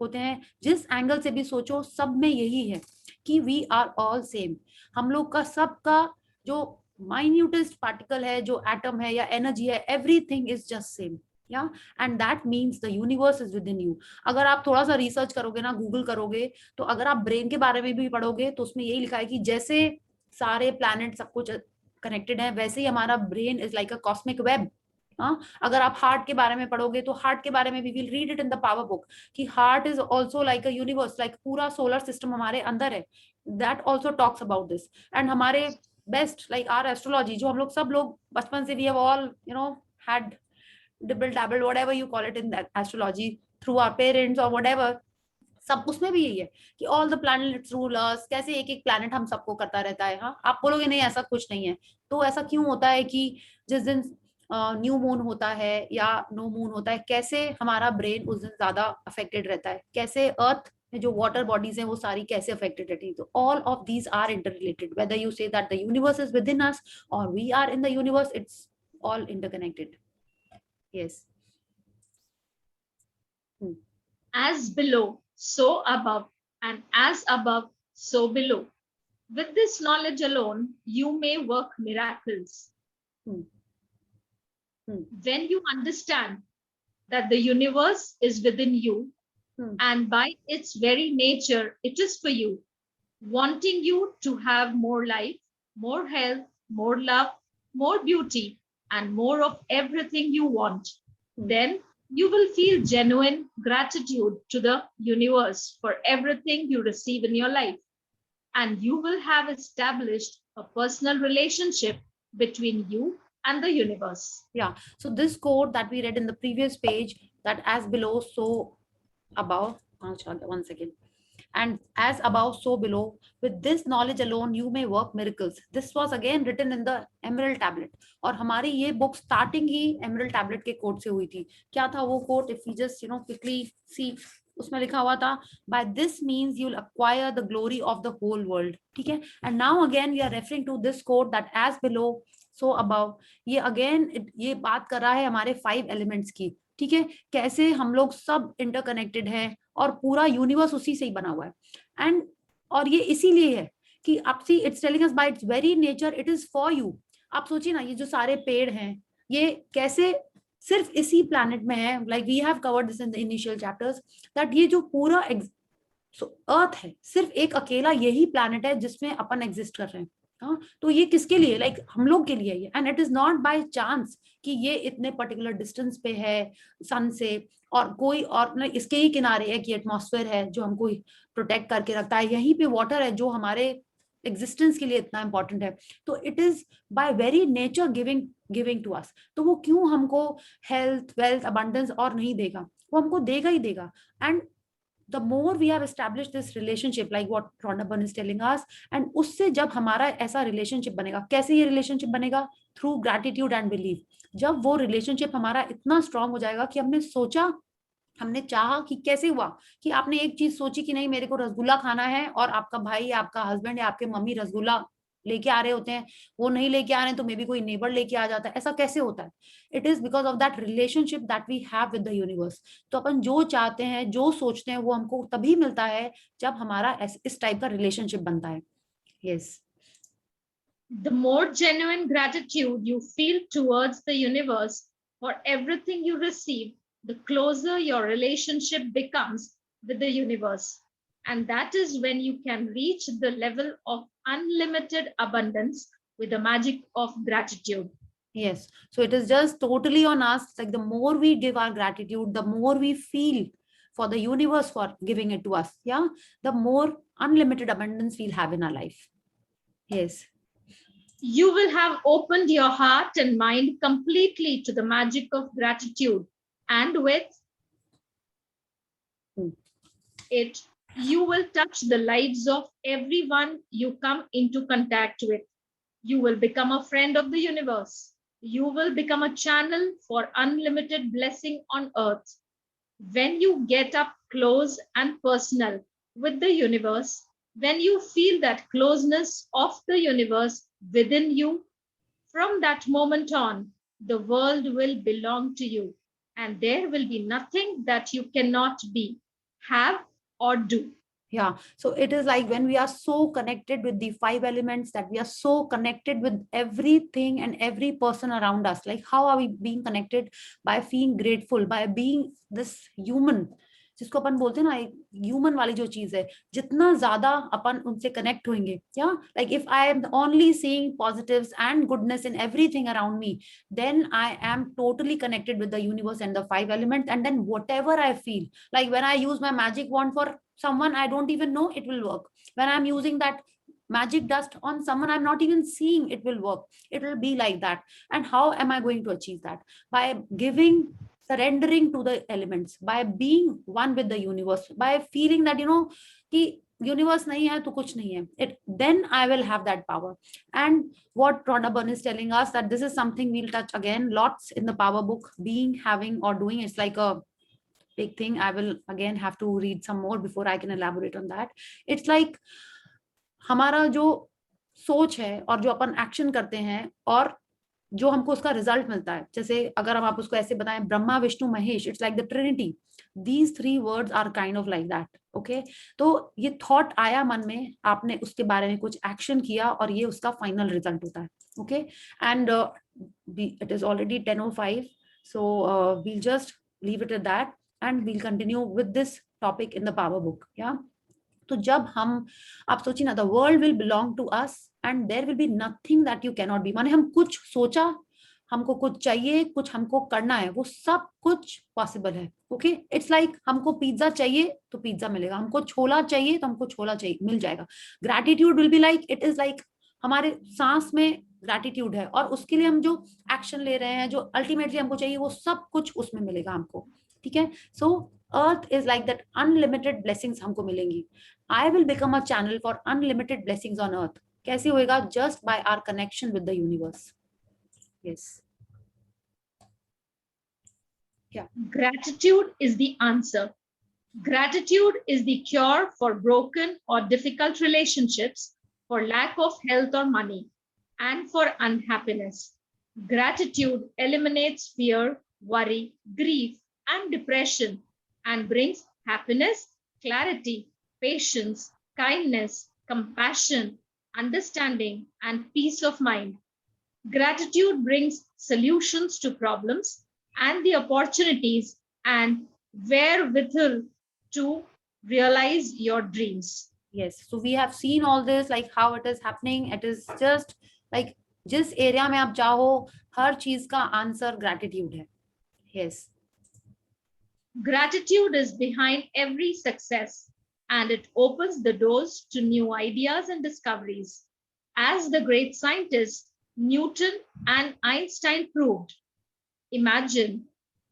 होते हैं, जिस एंगल से भी सोचो, सब में यही है कि वी आर ऑल सेम. हम लोग का सबका जो माइन्यूटेस्ट पार्टिकल है, जो एटम है या एनर्जी है, एवरीथिंग इज जस्ट सेम. या and that means the universe is with in you. अगर आप थोड़ा सा रिसर्च करोगे ना, गूगल करोगे, तो अगर आप ब्रेन के बारे में भी पढ़ोगे तो उसमें यही लिखा है कि जैसे सारे प्लैनेट सब कुछ कनेक्टेड है, वैसे ही हमारा brain is like a cosmic web. अगर आप हार्ट के बारे में पढ़ोगे तो हार्ट के बारे में भी will read it in the power book कि heart is also like a universe, like पूरा सोलर सिस्टम हमारे अंदर है. That also talks about this. And हमारे बेस्ट लाइक आर एस्ट्रोलॉजी, जो हम लोग सब लोग बचपन से, we have all you know had dibble dabble whatever you call it in that astrology through our parents और व्हाटएवर, सब उसमें भी यही है कि ऑल द प्लैनेट्स रूल अस, कैसे एक एक प्लैनेट हम सबको करता रहता है. हाँ, आप बोलोगे नहीं ऐसा कुछ नहीं है, तो ऐसा क्यों होता है कि जिस दिन न्यू मून होता है या नो मून होता है, कैसे हमारा ब्रेन उस दिन ज्यादा अफेक्टेड रहता है, कैसे अर्थ में जो वाटर बॉडीज हैं वो सारी कैसे अफेक्टेड रहती है. तो all of these are interrelated, whether you say that the universe is within us और we are in the universe, it's all interconnected. Yes. As below, so above, and as above, so below. With this knowledge alone, you may work miracles. When you understand that the universe is within you, and by its very nature, it is for you, wanting you to have more life, more health, more love, more beauty, and more of everything you want, then you will feel genuine gratitude to the universe for everything you receive in your life. And you will have established a personal relationship between you and the universe. Yeah. So this quote that we read in the previous page, that as below, so above, one second. And as above, so below. With this knowledge alone, you may work miracles. This was again written in the Emerald Tablet. और हमारी ये book starting ही Emerald Tablet के quote से हुई थी. क्या था वो quote? If we just quickly see, उसमें लिखा हुआ था, by this means you'll acquire the glory of the whole world. ठीक है? And now again we are referring to this quote that as below, so above. ये again ये बात कर रहा है हमारे 5 elements की. ठीक है, कैसे हम लोग सब इंटरकनेक्टेड हैं और पूरा यूनिवर्स उसी से ही बना हुआ है. एंड और ये इसीलिए है कि आप see, it's telling us by its very nature it is for you. आप सोचिए ना, ये जो सारे पेड़ हैं ये कैसे सिर्फ इसी प्लैनेट में है. Like we have covered this in the initial chapters that ये जो पूरा अर्थ है, सिर्फ एक अकेला यही प्लैनेट है जिसमें अपन एग्जिस्ट कर रहे हैं. हाँ, तो ये किसके लिए, लाइक हम लोग के लिए है. And it is not by chance कि ये इतने पर्टिकुलर डिस्टेंस पे है सन से, और कोई और इसके ही किनारे है कि एटमॉस्फेयर है जो हमको प्रोटेक्ट करके रखता है. यहीं पे वाटर है जो हमारे एग्जिस्टेंस के लिए इतना इंपॉर्टेंट है, तो it is by very nature giving to us. तो वो क्यों हमको हेल्थ, वेल्थ, अबंडेंस और नहीं देगा, वो हमको देगा ही देगा। And the more we have established this relationship, like what Rhonda Byrne is telling us, and उससे जब हमारा ऐसा relationship बनेगा, कैसे ये relationship बनेगा? Through gratitude and belief। जब वो relationship हमारा इतना strong हो जाएगा कि हमने सोचा, हमने चाहा, कि कैसे हुआ कि आपने एक चीज सोची कि नहीं मेरे को रसगुल्ला खाना है, और आपका भाई, आपका हस्बैंड या आपके मम्मी रसगुल्ला लेके आ रहे होते हैं, वो नहीं लेके आ रहे हैं तो मे बी कोई नेबर लेके आ जाता है। ऐसा कैसे होता है? It is because of that relationship that we have with the universe. तो अपन जो चाहते हैं, जो सोचते हैं, वो हमको तभी मिलता है जब हमारा इस टाइप का रिलेशनशिप बनता है। Yes. The more genuine gratitude you feel towards the universe for everything you receive, the closer your relationship becomes with the universe. And that is when you can reach the level of unlimited abundance with the magic of gratitude. Yes. So it is just totally on us. Like the more we give our gratitude, the more we feel for the universe for giving it to us. Yeah. The more unlimited abundance we'll have in our life. Yes. You will have opened your heart and mind completely to the magic of gratitude. And with it, you will touch the lives of everyone you come into contact with. You will become a friend of the universe. You will become a channel for unlimited blessing on earth. When you get up close and personal with the universe, when you feel that closeness of the universe within you, from that moment on, the world will belong to you, and there will be nothing that you cannot be, have, or do. Yeah. So it is like when we are so connected with the 5 elements, that we are so connected with everything and every person around us. Like how are we being connected? By being grateful, by being this human, जिसको अपन बोलते हैं ना, एक human वाली जो चीज है, जितना ज्यादा अपन उनसे कनेक्ट होंगे, या like if I am only seeing positives and goodness in everything around me, then I am totally connected with the universe and the 5 elements, and then whatever I feel, like when I use my magic wand for someone I don't even know, it will work. When I'm using that magic dust on someone I'm not even seeing, it will work. It will be like that. And how am I going to achieve that? By giving, surrendering to the elements, by being one with the universe, by feeling that कि universe नहीं है तो कुछ नहीं है, then I will have that power. And what Rhonda Byrne is telling us, that this is something we'll touch again lots in the power book, being, having, or doing. It's like a big thing. I will again have to read some more before I can elaborate on that. It's like हमारा जो सोच है और जो अपन action करते हैं और जो हमको उसका रिजल्ट मिलता है, जैसे अगर हम आप उसको ऐसे बताएं, Brahma, Vishnu, Mahesh, it's like the trinity. These 3 words are kind of like that. Okay, तो ये थॉट आया मन में, आपने उसके बारे में कुछ एक्शन किया, और ये उसका फाइनल रिजल्ट होता है। Okay, and it is already 10:05, so we'll just leave it at that and we'll continue with this topic in the power book. Yeah. तो जब हम, आप सोचिए ना, the world will belong to us and there will be nothing that you cannot be। माने हम कुछ सोचा, हमको कुछ चाहिए, कुछ हमको करना है, वो सब कुछ पॉसिबल है। ओके, इट्स लाइक हमको पिज्जा चाहिए तो पिज्जा मिलेगा, हमको छोला चाहिए तो हमको छोला चाहिए, मिल जाएगा। Gratitude will be like, it is like हमारे सांस में ग्रैटिट्यूड है, और उसके लिए हम जो एक्शन ले रहे हैं, जो अल्टीमेटली हमको चाहिए, वो सब कुछ उसमें मिलेगा हमको। ठीक है, so earth is like that, unlimited blessings हमको मिलेंगी। I will become a channel for unlimited blessings on earth. कैसे होएगा? Just by our connection with the universe. Yes. Yeah. Gratitude is the answer. Gratitude is the cure for broken or difficult relationships, for lack of health or money, and for unhappiness. Gratitude eliminates fear, worry, grief, and depression, and brings happiness, clarity, patience, kindness, compassion, understanding, and peace of mind. Gratitude brings solutions to problems and the opportunities and wherewithal to realize your dreams. Yes, so we have seen all this, like how it is happening. It is just like जिस area में आप चाहो, हर चीज का answer gratitude है। Yes. Gratitude is behind every success, and it opens the doors to new ideas and discoveries. As the great scientists Newton and Einstein proved, imagine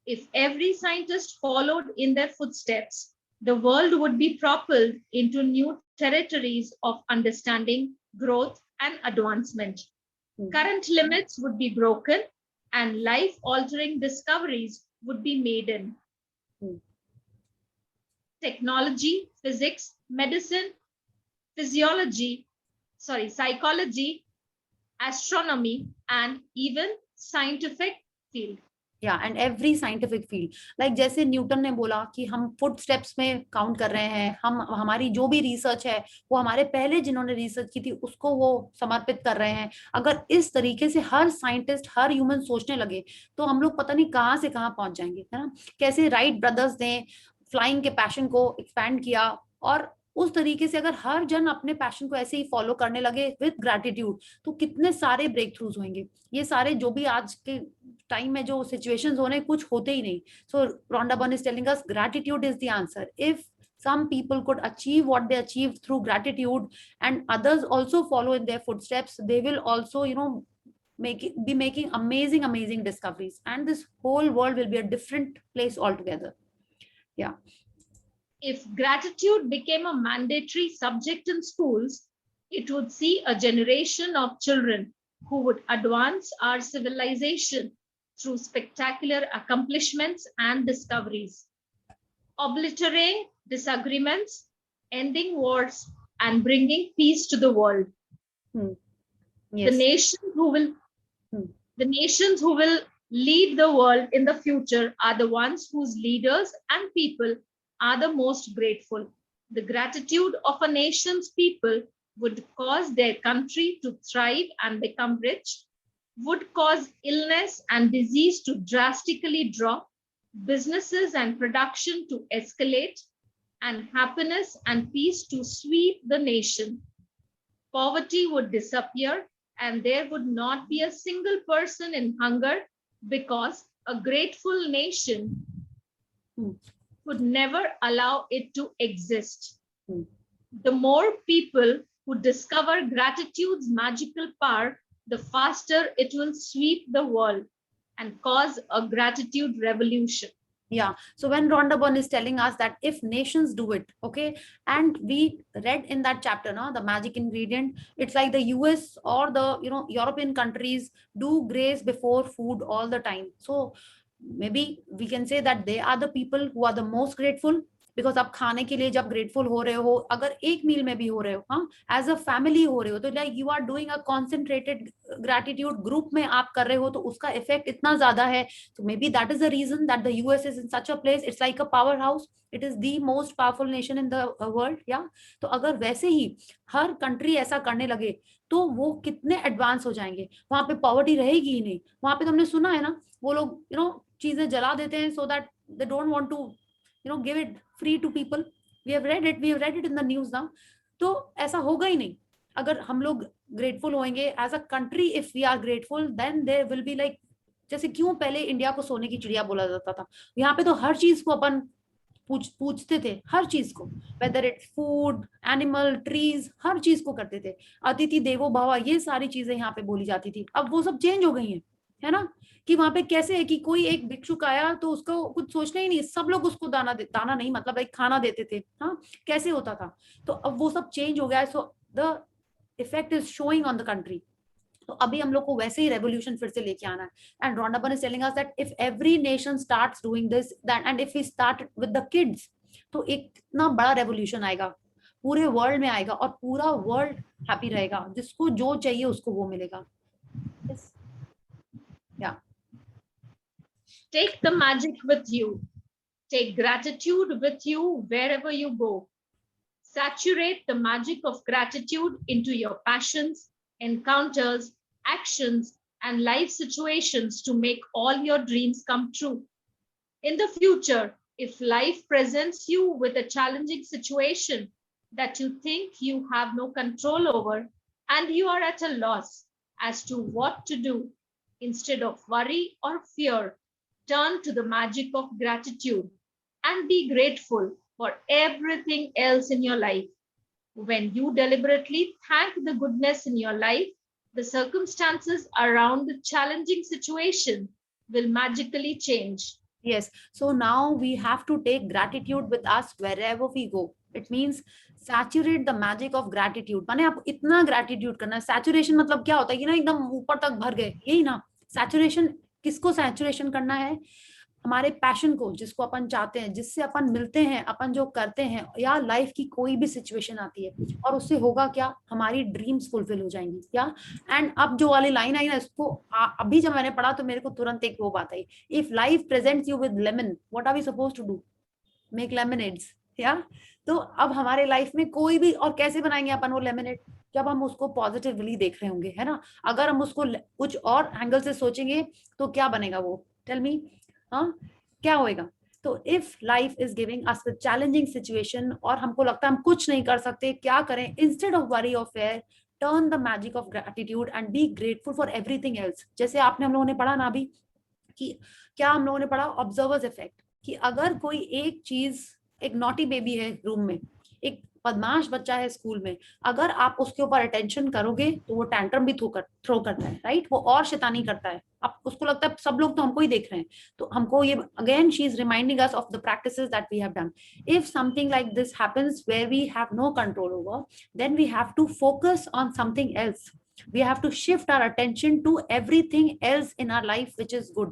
if every scientist followed in their footsteps, the world would be propelled into new territories of understanding, growth, and advancement. Current limits would be broken and life-altering discoveries would be made in technology, physics, medicine, psychology, astronomy, and even scientific field. Yeah, and every scientific field. Like जैसे Newton ने बोला कि हम foot steps में count कर रहे हैं, हम हमारी जो भी रिसर्च है वो हमारे पहले जिन्होंने रिसर्च की थी उसको वो समर्पित कर रहे हैं. अगर इस तरीके से हर साइंटिस्ट, हर ह्यूमन सोचने लगे तो हम लोग पता नहीं कहाँ से कहाँ पहुंच जाएंगे, है ना. कैसे राइट ब्रदर्स ने फ्लाइंग के पैशन को एक्सपैंड किया, और उस तरीके से अगर हर जन अपने पैशन को ऐसे ही फॉलो करने लगे विद ग्रैटिट्यूड तो कितने सारे ब्रेक थ्रूज होंगे. ये सारे जो भी आज के टाइम में जो सिचुएशंस हो रहे हैं कुछ होते ही नहीं. सो Rhonda Byrne is telling us gratitude is the answer. If some people could achieve what they achieved through gratitude and others also follow in their footsteps, they will also, you know, be making amazing discoveries, and this whole world will be a different place altogether. Yeah. If gratitude became a mandatory subject in schools, it would see a generation of children who would advance our civilization through spectacular accomplishments and discoveries, obliterating disagreements, ending wars, and bringing peace to the world. Yes. The nations who will lead the world in the future are the ones whose leaders and people are the most grateful. The gratitude of a nation's people would cause their country to thrive and become rich, would cause illness and disease to drastically drop, businesses and production to escalate, and happiness and peace to sweep the nation. Poverty would disappear, and there would not be a single person in hunger, because a grateful nation would never allow it to exist. The more people who discover gratitude's magical power, the faster it will sweep the world and cause a gratitude revolution. Yeah. So when Rhonda Byrne is telling us that if nations do it, okay, and we read in that chapter, no, the magic ingredient, it's like the US or the, you know, European countries do grace before food all the time. So maybe we can say that they are the people who are the most grateful, because आप खाने के लिए जब grateful हो रहे हो, अगर एक meal में भी हो रहे हो, हाँ, as a family हो रहे हो, तो like you are doing a concentrated gratitude group में आप कर रहे हो, तो उसका effect इतना ज़्यादा है. So maybe that is the reason that the US is in such a place. It's like a powerhouse. It is the most powerful nation in the world. Yeah. तो अगर वैसे ही हर country ऐसा करने लगे तो वो कितने एडवांस हो जाएंगे. वहां पे पॉवर्टी रहेगी ही नहीं. वहां पे तुमने सुना है ना, वो लोग यू नो चीजें जला देते हैं so that they don't want to give it free to people. We have read it in the news now. तो ऐसा होगा ही नहीं. अगर हम लोग grateful होंगे as a country, if we are grateful, then there will be like, जैसे क्यों पहले इंडिया को सोने की चिड़िया बोला जाता था, यहाँ पे तो हर चीज को अपन पूछते थे, हर चीज को, whether it's food, animal, trees, हर चीज को करते थे. अतिथि देवो भव, ये सारी चीजें यहाँ पे बोली जाती थी. अब वो सब चेंज हो गई हैं, है ना, कि वहां पे कैसे है कि कोई एक भिक्षुक आया तो उसको कुछ सोचना ही नहीं, सब लोग उसको दाना नहीं मतलब एक खाना देते थे. हाँ, कैसे होता था. तो अब वो सब चेंज हो गया है. So the effect is showing on the country. तो अभी हम लोग को वैसे ही रेवोल्यूशन फिर से लेके आना है. And Rhonda Byrne is telling us that if every nation starts doing this, that and if we start with the kids, तो एक इतना बड़ा रेवोल्यूशन आएगा, पूरे वर्ल्ड में आएगा और पूरा वर्ल्ड हैप्पी रहेगा. जिसको जो चाहिए उसको वो मिलेगा. yes. Yeah. Take the magic with you. Take gratitude with you wherever you go. Saturate the magic of gratitude into your passions, encounters, actions, and life situations to make all your dreams come true. In the future, if life presents you with a challenging situation that you think you have no control over and you are at a loss as to what to do, instead of worry or fear, turn to the magic of gratitude and be grateful for everything else in your life. When you deliberately thank the goodness in your life, the circumstances around the challenging situation will magically change. Yes. So now we have to take gratitude with us wherever we go. It means saturate the magic of gratitude. माने आप इतना gratitude करना है. Saturation मतलब क्या होता है कि ना एकदम ऊपर तक भर गए, यही ना. Saturation किसको saturation करना है? हमारे पैशन को, जिसको अपन चाहते हैं, जिससे अपन मिलते हैं, अपन जो करते हैं, या लाइफ की कोई भी सिचुएशन आती है, और उससे होगा क्या, हमारी ड्रीम्स फुलफिल हो जाएंगी. क्या? एंड अब जो वाली लाइन आई ना, इसको अभी जब मैंने पढ़ा तो मेरे को तुरंत एक वो बात आई. If life presents you with lemon, what are we suppose to do? Make lemonades. या तो अब हमारे लाइफ में कोई भी, और कैसे बनाएंगे अपन वो लेमनेड? जब हम उसको पॉजिटिवली देख रहे होंगे, है ना. अगर हम उसको कुछ और एंगल से सोचेंगे तो क्या बनेगा वो? Tell me. हाँ, क्या होएगा? तो if life is giving us with challenging situation और हमको लगता है हम कुछ नहीं कर सकते, क्या करें? इंस्टेड ऑफ वरी और fair, turn the magic of gratitude and be grateful for everything else. जैसे आपने, हम लोगों ने पढ़ा ना अभी कि क्या हम लोगों ने पढ़ा? Observers effect. कि अगर कोई एक चीज, एक नॉटी बेबी है रूम में, एक बदमाश बच्चा है स्कूल में, अगर आप उसके ऊपर अटेंशन करोगे तो वो टैंट्रम भी थ्रो करता है, राइट. वो और शैतानी करता है. अब उसको लगता है सब लोग तो हमको ही देख रहे हैं. तो हमको ये, again she is reminding us of the practices that we have done. If something like this happens where we have no control over, then we have to focus on something else. We have to shift our attention to everything else in our life which is good.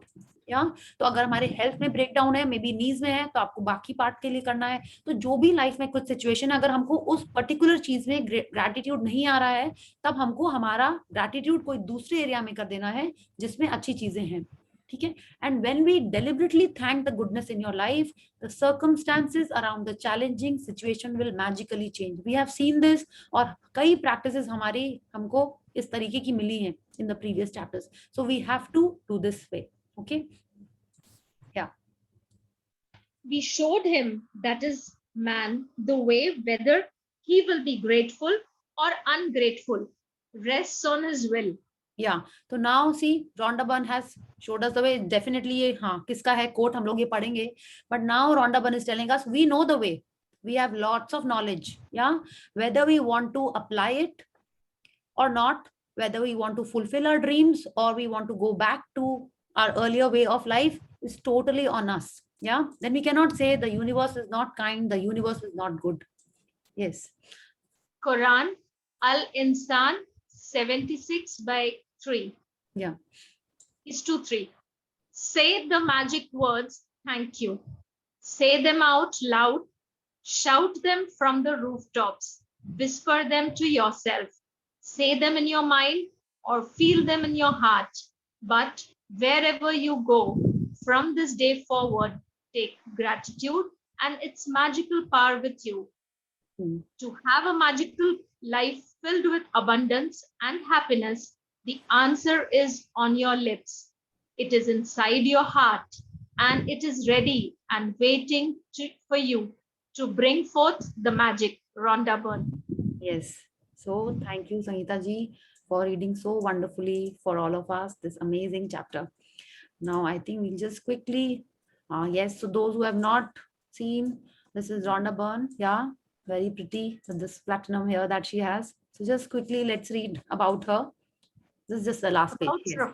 या तो अगर हमारे health में breakdown है, may be नीज में है, तो आपको बाकी पार्ट के लिए करना है. तो जो भी लाइफ में कुछ सिचुएशन, अगर हमको उस पर्टिकुलर चीज में ग्रैटिट्यूड नहीं आ रहा है, तब हमको हमारा ग्रैटिट्यूड कोई दूसरे एरिया में कर देना है जिसमें अच्छी चीजें हैं. ठीक है. And when we deliberately thank the goodness in your life, the circumstances around the challenging situation will magically change. We have seen this, और कई प्रैक्टिसेस हमारी हमको इस तरीके की मिली हैं in the previous chapters. So we have to do this way. Okay. Yeah. We showed him, that is man, the way whether he will be grateful or ungrateful rests on his will. Yeah. So now see, Rhonda Byrne has showed us the way. Definitely ये हाँ किसका है quote, हम लोग ये पढ़ेंगे. But now Rhonda Byrne is telling us we know the way. We have lots of knowledge. Yeah. Whether we want to apply it or not, whether we want to fulfill our dreams or we want to go back to our earlier way of life, is totally on us. Yeah. Then we cannot say the universe is not kind, the universe is not good. Yes. Quran, Al-Insan 76/3. Yeah. Is 2-3. Say the magic words, thank you. Say them out loud. Shout them from the rooftops. Whisper them to yourself. Say them in your mind or feel them in your heart. But wherever you go, from this day forward, take gratitude and its magical power with you. To have a magical life filled with abundance and happiness, the answer is on your lips. It is inside your heart, and it is ready and waiting for you to bring forth the magic. Rhonda Byrne. Yes. So thank you, Sangeeta ji, for reading so wonderfully for all of us this amazing chapter. Now I think we'll just quickly, yes, so those who have not seen, this is Rhonda Byrne. Yeah, very pretty with this platinum hair that she has. So just quickly, let's read about her. This is just the last page. Yes.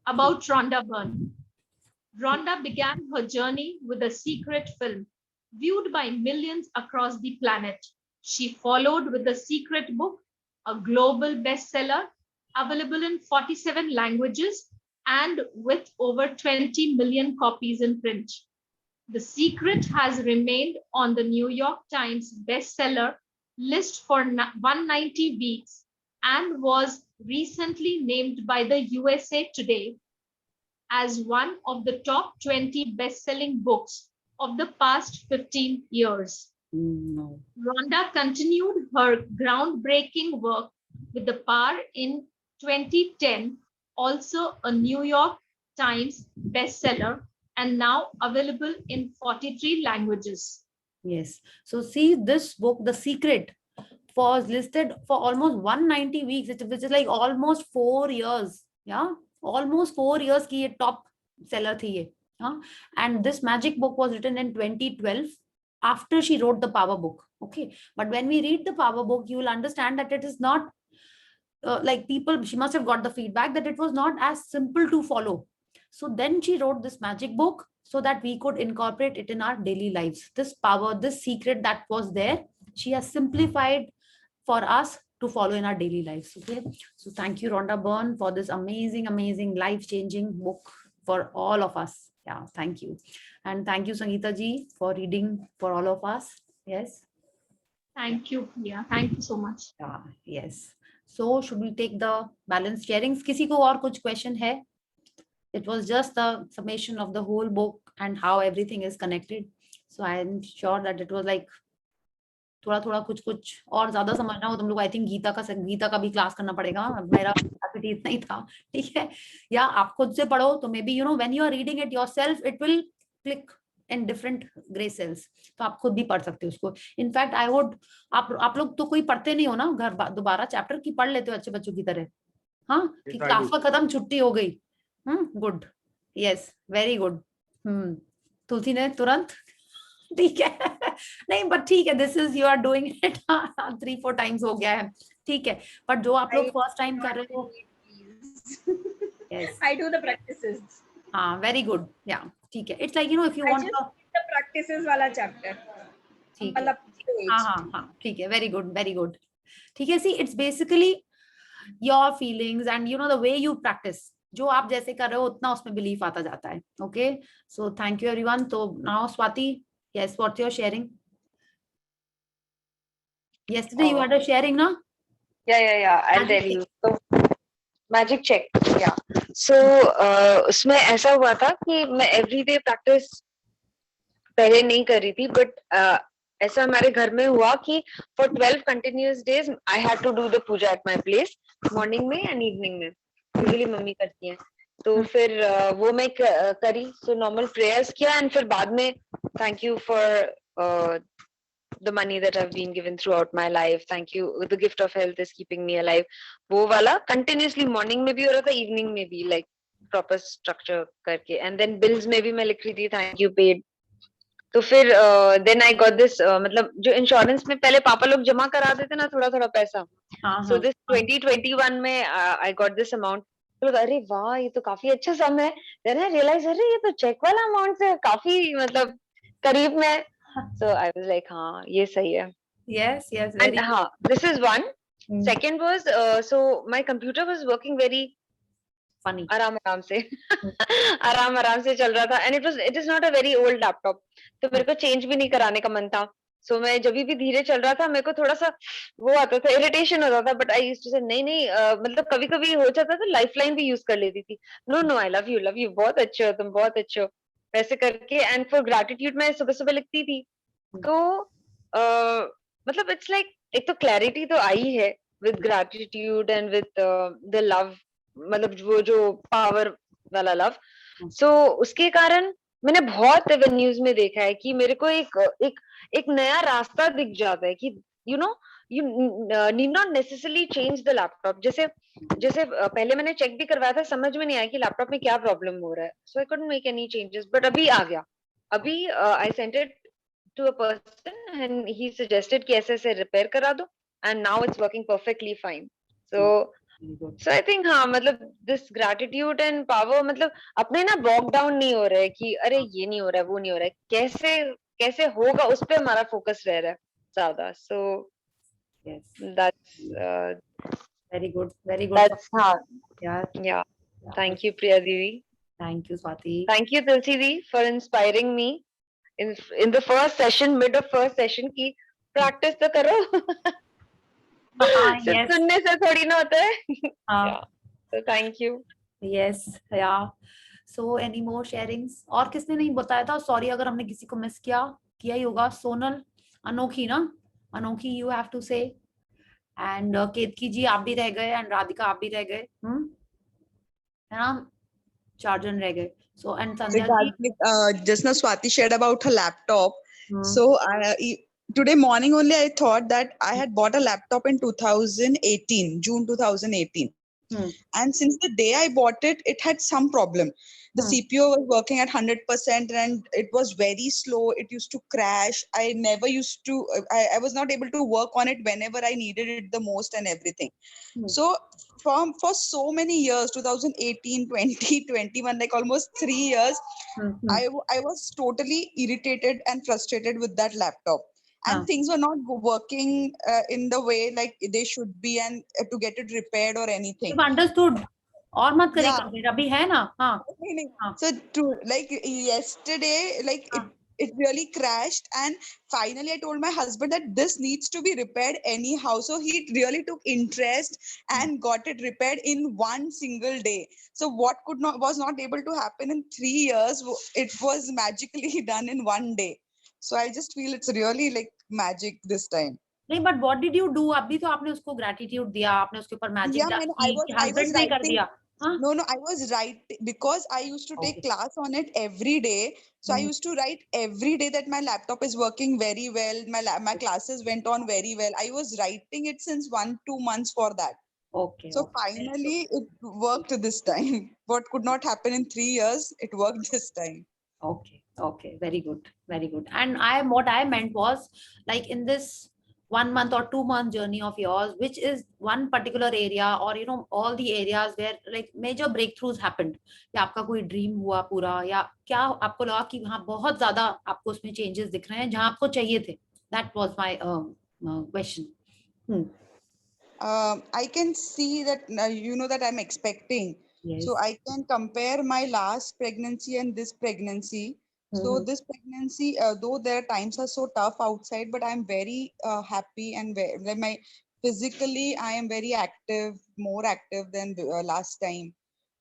About Rhonda Byrne. Rhonda began her journey with a secret film viewed by millions across the planet. She followed with The Secret Book, a global bestseller available in 47 languages and with over 20 million copies in print. The Secret has remained on the New York Times bestseller list for 190 weeks and was recently named by the USA Today as one of the top 20 best-selling books of the past 15 years. No. Rhonda continued her groundbreaking work with The Power in 2010, also a New York Times bestseller, and now available in 43 languages. Yes. So see, this book, The Secret, was listed for almost 190 weeks, which is like almost 4 years. Yeah, almost 4 years की ये top seller थी ये. And this magic book was written in 2012. after she wrote the power book. Okay, but when we read the power book, you will understand that it is not like people, she must have got the feedback that it was not as simple to follow. So then she wrote this magic book so that we could incorporate it in our daily lives. This power, this secret that was there, she has simplified for us to follow in our daily lives. Okay, so thank you, Rhonda Byrne, for this amazing life-changing book for all of us. Yeah, thank you. And thank you, Sangeeta ji, for reading for all of us. Yes. Thank you, Priya. Thank you so much. Yes. So should we take the balance sharings? किसी को और कुछ question है? It was just the summation of the whole book and how everything is connected. So I am sure that it was like थोड़ा कुछ और ज्यादा समझना हो तुम लोग, आई थिंक गीता का भी क्लास करना पड़ेगा. मेरा कैपेसिटी इतना ही था, ठीक है. या आप खुद से पढ़ो तो maybe you know when you are reading it yourself it will click in different grey cells. तो आप खुद भी पढ़ सकते हो उसको. इनफैक्ट आई वुड, आप लोग तो कोई पढ़ते नहीं हो ना घर दोबारा चैप्टर की, पढ़ लेते हो अच्छे बच्चों की तरह. हाँ, कि क्लास खत्म, छुट्टी हो गई. Good, yes, very good. Tulsi ने तुरंत, ठीक है. नहीं बट ठीक है, this is you are doing it 3-4 times हो गया है, ठीक है. बट जो आप लोग फर्स्ट टाइम कर रहे हो, yes, I do the practices. हाँ, वेरी गुड. या ठीक है, it's like you know if you want the practices वाला चैप्टर. ठीक है, हाँ, ठीक है, वेरी गुड. ठीक है. See it's basically your feelings and you know the way you practice. जो आप जैसे कर रहे हो उतना उसमें बिलीफ आता जाता है. Okay, so thank you everyone. तो now Swati, yes, what you're sharing? Yesterday you had a sharing, no? Yeah. I'll tell you. So, magic check. Yeah. So उसमें ऐसा हुआ था कि मैं everyday practice पहले नहीं कर रही थी, but ऐसा हमारे घर में हुआ कि for 12 continuous days I had to do the puja at my place, morning में and evening में. Usually मम्मी करती हैं. तो फिर वो मैं करी. So normal prayers किया and फिर बाद में thank you for the money that I've been given throughout my life. Thank you. The gift of health is keeping me alive. वो वाला continuously morning में भी हो रहा था, evening में भी, like proper structure करके. And then bills में भी मैं लिख रही थी thank you paid. तो फिर then I got this मतलब जो insurance में पहले पापा लोग जमा करा देते ना थोड़ा पैसा. So this 2021 में I got this amount. तो अरे वाह, ये तो काफी अच्छा सम है. Then I realized अरे ये तो चेक वाला अमाउंट से काफी मतलब करीब में. So I was like, हाँ, ये सही है. Yes. And हाँ, this is one. Second was so my computer was working very funny. आराम से आराम से चल रहा था. And it is not a very old laptop. तो मेरे को change भी नहीं कराने का मन था. So मैं जब भी धीरे चल रहा था मेरे को थोड़ा सा वो आता था, irritation होता था. But I used to say नहीं मतलब कभी हो जाता था, lifeline भी use कर लेती थी. No, I love you. बहुत अच्छे हो तुम, बहुत अच्छे हो, वैसे करके. And for gratitude मैं सुबह लिखती थी. तो मतलब it's like एक तो clarity तो आई है with gratitude and with the love, मतलब वो जो power वाला love. So उसके कारण मैंने बहुत avenues में देखा है कि मेरे को एक नया रास्ता दिख जाता है कि you know you need not necessarily change the laptop. जैसे पहले मैंने चेक भी करवाया था, समझ में नहीं आया कि लैपटॉप में क्या प्रॉब्लम हो रहा है. So I couldn't make any changes. But अभी आ गया. अभी I sent it to a person and he suggested कि ऐसे रिपेयर करा दो and now it's working perfectly fine. So I think हाँ, मतलब this gratitude and power मतलब अपने ना walk down नहीं हो रहा है कि अरे ये नहीं हो रहा है, वो नहीं हो रहा है, कैसे होगा उस पे हमारा फोकस रह रहा है ज्यादा. So yes, that's very good. That's हाँ. Yeah. Thank you, Priya Devi. Thank you, Swati. Thank you, Tulsi Di, for inspiring me in the first session, mid of first session की practice तो करो. Yes. सुनने से थोड़ी ना होता है. Yeah. So thank you. Yes, yeah. So any more sharings? और किसने नहीं बताया था? Sorry अगर हमने किसी को मिस किया ही होगा. सोनल, अनोखी ना, अनोखी you have to say. And केतकी जी आप भी रह गए and राधिका आप भी रह गए. है ना? 4 जन रह गए. So and Sandhya ji. Just now Swati shared about her laptop. So today morning only I thought that I had bought a laptop in 2018, June 2018. And since the day I bought it, it had some problem. The CPU was working at 100% and it was very slow. It used to crash. I never used to, I was not able to work on it whenever I needed it the most and everything. So for so many years, 2018, 20, 21, like almost 3 years, I was totally irritated and frustrated with that laptop. And things were not working in the way like they should be, and to get it repaired or anything. You've understood. और मत करी complete अभी है ना हाँ So to like yesterday, like it really crashed, and finally I told my husband that this needs to be repaired anyhow. So he really took interest and got it repaired in one single day. So what was not able to happen in 3 years, it was magically done in one day. So I just feel it's really like magic this time. नहीं but what did you do? अभी तो आपने उसको gratitude दिया, आपने उसके ऊपर magic Yeah, I was husband ने कर writing. दिया. No, I was right because I used to take class on it every day. So I used to write every day that my laptop is working very well. My classes went on very well. I was writing it since 1-2 months for that. Okay. So finally it worked this time. What could not happen in 3 years, it worked this time. Okay, very good, very good. And what I meant was like in this 1 month or 2 month journey of yours, which is one particular area or you know all the areas where like major breakthroughs happened, या आपका कोई dream हुआ पूरा, या क्या आपको लगा कि हाँ बहुत ज्यादा आपको उसमें changes दिख रहे हैं जहाँ आपको चाहिए थे. That was my question. I can see that you know that I'm expecting. Yes. So I can compare my last pregnancy and this pregnancy. So this pregnancy, though their times are so tough outside, but I'm very happy and physically I am very active, more active than last time.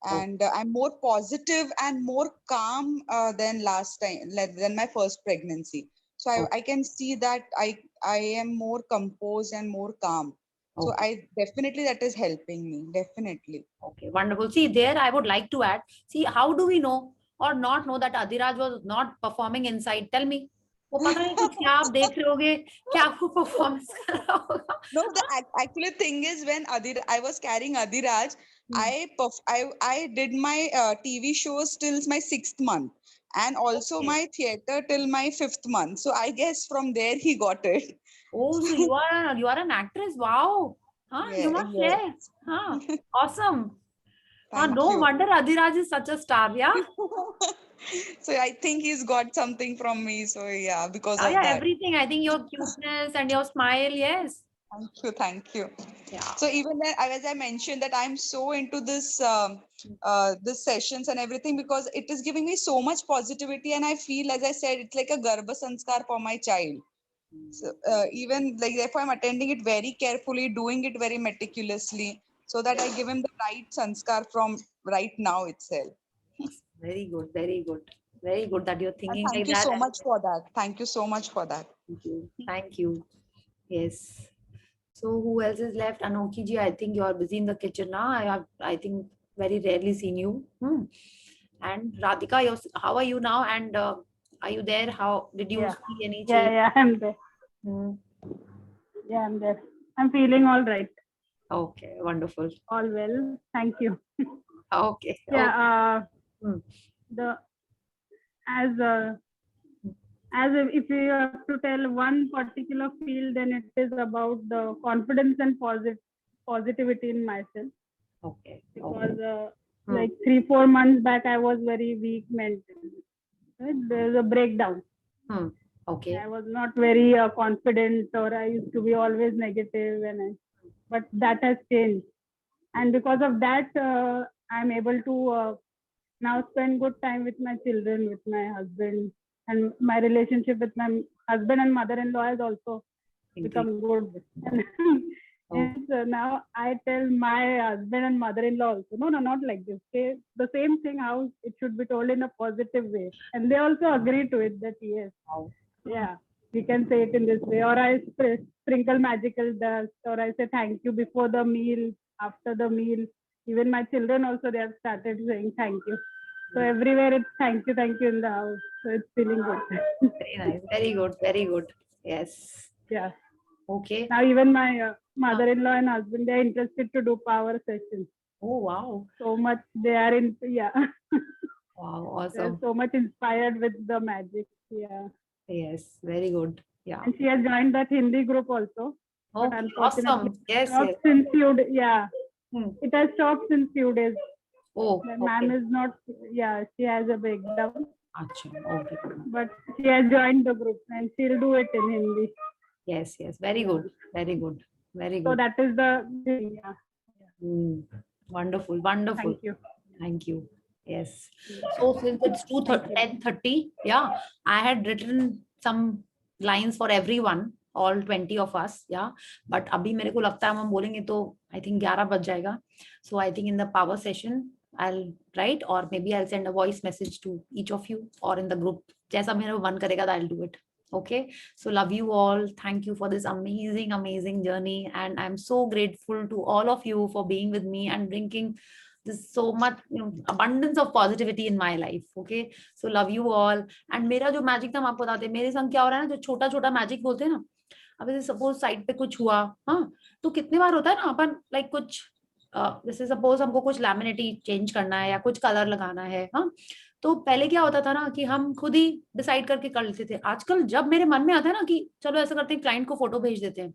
And I'm more positive and more calm than last time, than my first pregnancy. So I can see that I am more composed and more calm. So I definitely, that is helping me, definitely. Okay, wonderful. See, there I would like to add, see, how do we know or not know that Adhiraj was not performing inside? Tell me. वो पता नहीं कुछ क्या आप देख रहे होगे, क्या आपको performance कर रहा होगा? No, the actually thing is when I was carrying Adhiraj, I did my TV shows till my 6th month and also my theater till my 5th month. So I guess from there he got it. Oh, so you are an actress. Wow. Huh? You must share. Huh? Awesome. No wonder Adhiraj is such a star, yeah? So I think he's got something from me. So yeah, because of yeah, that. everything. I think your cuteness and your smile, yes. Thank you. Yeah. So even then, as I mentioned, that I'm so into this this sessions and everything because it is giving me so much positivity, and I feel, as I said, it's like a Garbha Sanskar for my child. So even like therefore I'm attending it very carefully, doing it very meticulously, so that I give him the right sanskar from right now itself. Very good, very good, very good that you're thinking and like thank that. you so much for that. Thank you so much for that. Thank you. Yes. So who else is left? Anokhi ji, I think you are busy in the kitchen now. I think very rarely seen you. And Radhika, how are you now? And are you there? How did you see any change? Yeah, I'm there. Yeah, I'm there. I'm feeling all right. Okay, wonderful. All well. Thank you. Okay. Yeah. If you have to tell one particular field, then it is about the confidence and positivity in myself. Okay. Because like 3-4 months back, I was very weak mentally. Right? There's a breakdown. Okay. I was not very confident, or I used to be always negative, but that has changed. And because of that, I'm able to now spend good time with my children, with my husband, and my relationship with my husband and mother-in-law has also become good. And so now I tell my husband and mother-in-law also, no, not like this. Say the same thing, how it should be told in a positive way. And they also agree to it that yes, yeah, we can say it in this way. Or I sprinkle magical dust, or I say thank you before the meal, after the meal. Even my children also, they have started saying thank you. So everywhere it's thank you in the house. So it's feeling good. Very nice. Very good. Very good. Yes. Yeah. Okay. Now even my mother-in-law and husband, they're interested to do power sessions. Oh wow. So much they are in, yeah. Wow, They're awesome. so much inspired with the magic. Yeah. Yes, very good. Yeah. And she has joined that Hindi group also. But Okay, unfortunately, awesome. Yes, stopped yes. since few days. Yeah. Hmm. It has stopped since few days. Oh, The ma'am okay. is not, yeah, she has a breakdown. Acha, okay. But she has joined the group and she'll do it in Hindi. Yes, yes. Very good. Very good. Very So good. that is the thing, yeah. Wonderful, wonderful. Thank you. Thank you. Yes. So since it's 10:30, yeah, I had written some lines for everyone, all 20 of us, yeah. But अभी मेरे को लगता है हम बोलेंगे तो I think 11 बज जाएगा. So I think in the power session I'll write, or maybe I'll send a voice message to each of you or in the group. जैसा मेरे को मन करेगा, I'll do it. Okay, so love you all. Thank you for this amazing, amazing journey, and I'm so grateful to all of you for being with me and bringing this so much, abundance of positivity in my life. Okay, so love you all. And मेरा जो magic था, हम आपको बताते हैं मेरे संग क्या हो रहा है ना, जो छोटा छोटा मैजिक बोलते हैं ना, अब जैसे सपोज साइड पे कुछ हुआ, हाँ, तो कितने बार होता है ना, अपन लाइक कुछ जैसे सपोज हमको कुछ लैमिनेटी चेंज करना है या कुछ कलर लगाना है, हाँ, तो पहले क्या होता था ना कि हम खुद ही डिसाइड करके कर लेते थे. आजकल जब मेरे मन में आता है ना कि चलो ऐसा करते हैं, क्लाइंट को फोटो भेज देते हैं,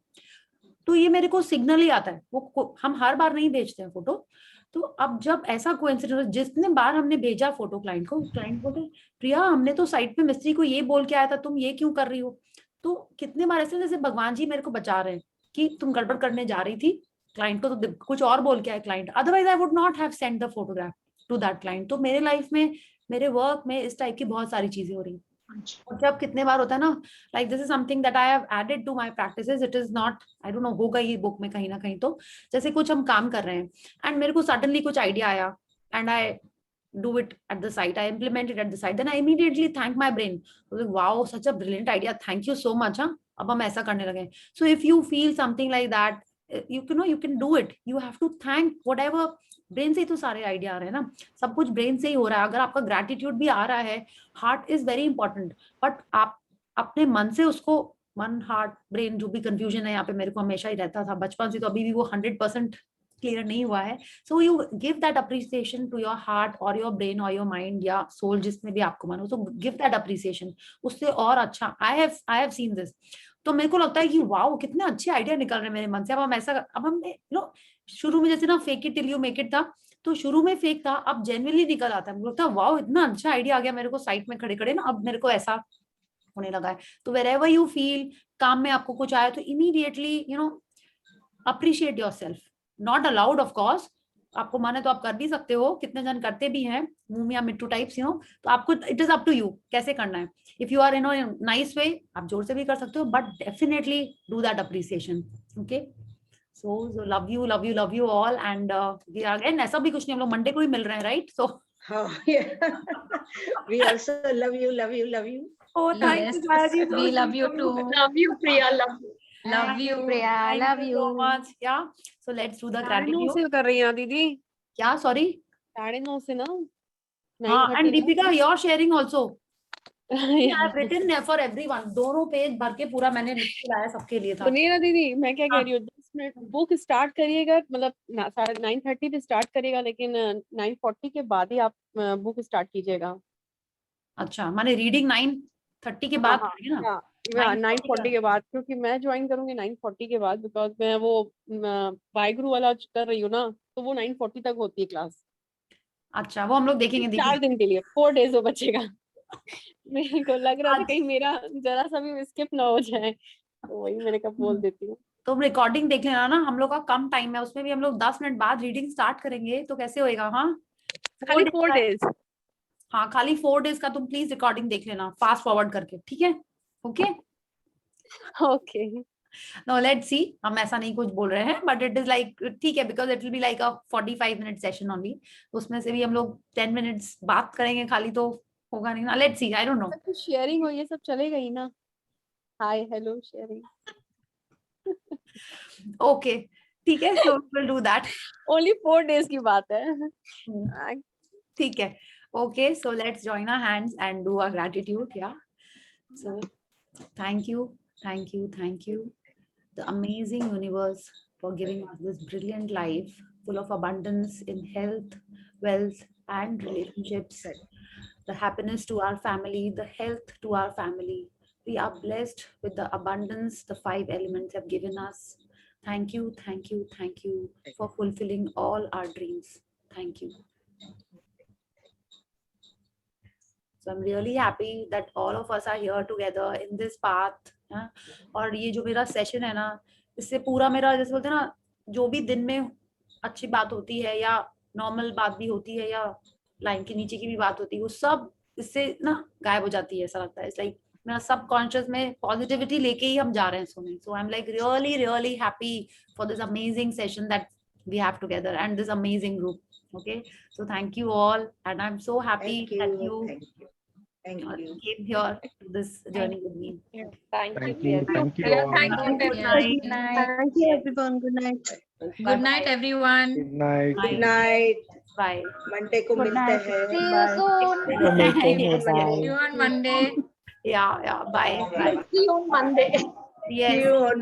तो ये मेरे को सिग्नल ही आता है. वो हम हर बार नहीं भेजते हैं फोटो. तो अब जब ऐसा कोइंसिडेंस, जितने बार हमने भेजा फोटो क्लाइंट को, क्लाइंट बोलते प्रिया हमने तो साइट पे मिस्त्री को ये बोल के आया था, तुम ये क्यों कर रही हो. तो कितने बार ऐसे जैसे भगवान जी मेरे को बचा रहे हैं कि तुम गड़बड़ करने जा रही थी, क्लाइंट को तो कुछ और बोल के आए client, otherwise I would not have send the photograph to that client. तो मेरे लाइफ में, मेरे वर्क में इस टाइप की बहुत सारी चीजें हो रही. और जब कितने बार होता है ना, like this is something that I have added to my practices. It is not, I don't know, होगा ये बुक में कहीं ना कहीं. तो जैसे कुछ हम काम कर रहे हैं एंड मेरे को सडनली कुछ आइडिया आया and I do it at the site, I implement it at the site, then I immediately thank my brain. Like, wow, such a brilliant idea, thank you so much. अब हम ऐसा करने लगे. So if you feel something like that, you know, you can do it. You have to thank whatever. Brain से ही तो सारे idea आ रहे हैं ना, सब कुछ ब्रेन से ही हो रहा है. अगर आपका ग्रेटिट्यूड भी आ रहा है, heart is very important, but आप अपने मन से उसको, मन, हार्ट, ब्रेन, जो भी कंफ्यूजन है यहाँ पे मेरे को हमेशा ही रहता था बचपन से, तो अभी भी वो 100% क्लियर नहीं हुआ है. So you give that appreciation to your heart और योर ब्रेन और योर माइंड या सोल, जिसमें भी आपको मानो, सो गिव दैट अप्रिसिएशन. उससे और अच्छा, आई हैव सीन दिस. तो मेरे को लगता है कि वाओ, कितने अच्छे आइडिया निकल रहे हैं मेरे मन से. अब हम ऐसा, अब हमने यू नो, शुरू में जैसे ना fake it till you make it था, तो शुरू में फेक था, अब जेन्युइनली निकल आता है. मुझे लगता है वाओ, इतना अच्छा आइडिया आ गया मेरे को साइट में खड़े खड़े ना, अब मेरे को ऐसा होने लगा है. तो wherever you feel, काम में आपको कुछ आया तो immediately you know appreciate yourself. Not allowed of course, आपको माने तो आप कर भी सकते हो, कितने जन करते भी हैं, मुंह या मिट्टू टाइप्स, यू नो. तो आपको, it is up to you कैसे करना है. If you are in nice way, आप जोर से भी कर सकते हो, but definitely do that appreciation. Okay, so love you, love you, love you all. And we are again, ऐसा भी कुछ नहीं, हम लोग मंडे को ही मिल रहे हैं, right? So we also love you, love you, love you. Oh, thank you, Gayaji. We love you too. Love you, Priya. Love you. Love you, Priya. Thank Love you you so much. Yeah. So let's do the 9:30 gratitude. से कर रही हैं दीदी. क्या? Sorry. 9:30 से ना. हाँ, and 9:30 Deepika, you're sharing also. I have written there for everyone. दोनों पेज भर के पूरा मैंने लिख के लाया, सबके लिए था. सुनिए ना दीदी, मैं क्या कह रही हूँ, 10 मिनट बुक स्टार्ट करिएगा, मतलब 9:30 पे स्टार्ट करिएगा, लेकिन 9:40 के बाद ही आप बुक स्टार्ट कीजिएगा. अच्छा, माने रीडिंग 9:30 के बाद करेंगे ना? 9:40 के बाद, क्योंकि मैं ज्वाइन करूंगी 9:40 के बाद, बिकॉज मैं वो वाहिगुरु वाला कर रही हूँ ना, तो वो 9:40 तक होती है क्लास. अच्छा, वो हम लोग देखेंगे. 4 दिन के लिए, 4 डेज वो बचेगा. मेरे को लग रहा था कहीं मेरा जरा सा भी स्किप ना हो जाए, तो वही मैंने कहा बोल देती हूँ. तो रिकॉर्डिंग देख लेना ना, हम लोग का कम टाइम है, उसमें भी हम लोग 10 मिनट बाद रीडिंग स्टार्ट करेंगे, तो कैसे होएगा? हाँ, खाली 4 डेज. हाँ, खाली 4 डेज का तुम प्लीज रिकॉर्डिंग देख लेना, फास्ट फॉरवर्ड करके, ठीक है? Okay okay. No, let's see. हम ऐसा नहीं कुछ बोल रहे हैं, बट इट इज लाइक ठीक है, because it will be like a 45 minute session only. उसमें से भी हम लोग 10 मिनट्स बात करेंगे खाली, तो होगा नहीं ना. Let's see, I don't no. Sharing हो, ये सब चलेगा ही ना. Hi hello sharing. ओके, ठीक है, so we will do that. Only 4 days की बात है. ठीक है. Okay, so let's join our hands and do our gratitude. Yeah. So thank you, thank you, thank you, the amazing universe, for giving us this brilliant life, full of abundance in health, wealth, and relationships. The happiness to our family, the health to our family. We are blessed with the abundance the 5 elements have given us. Thank you, thank you, thank you for fulfilling all our dreams. Thank you. So I'm really happy that all of us are here together in this path. और ये जो मेरा session है ना, इससे पूरा मेरा जैसे बोलते हैं ना, जो भी दिन में अच्छी बात होती है या नॉर्मल बात भी होती है या लाइन के नीचे की भी बात होती है, वो सब इससे ना गायब हो जाती है, ऐसा लगता है. इट्स लाइक मेरा सबकॉन्शियस में पॉजिटिविटी लेके ही हम जा रहे हैं सोने. So I am like really happy for this amazing session that we have together and this amazing group. Okay, so thank you all, and I'm so happy that you came here to this journey with me. Thank you. Thank you all. Thank you. Good night. Thank you everyone. Good night. Good night, everyone. Good night. Good night. Bye. Monday को Good मिलते night. हैं. See you soon. See you on Monday. Yeah, bye. See you on Monday. Yes. See you on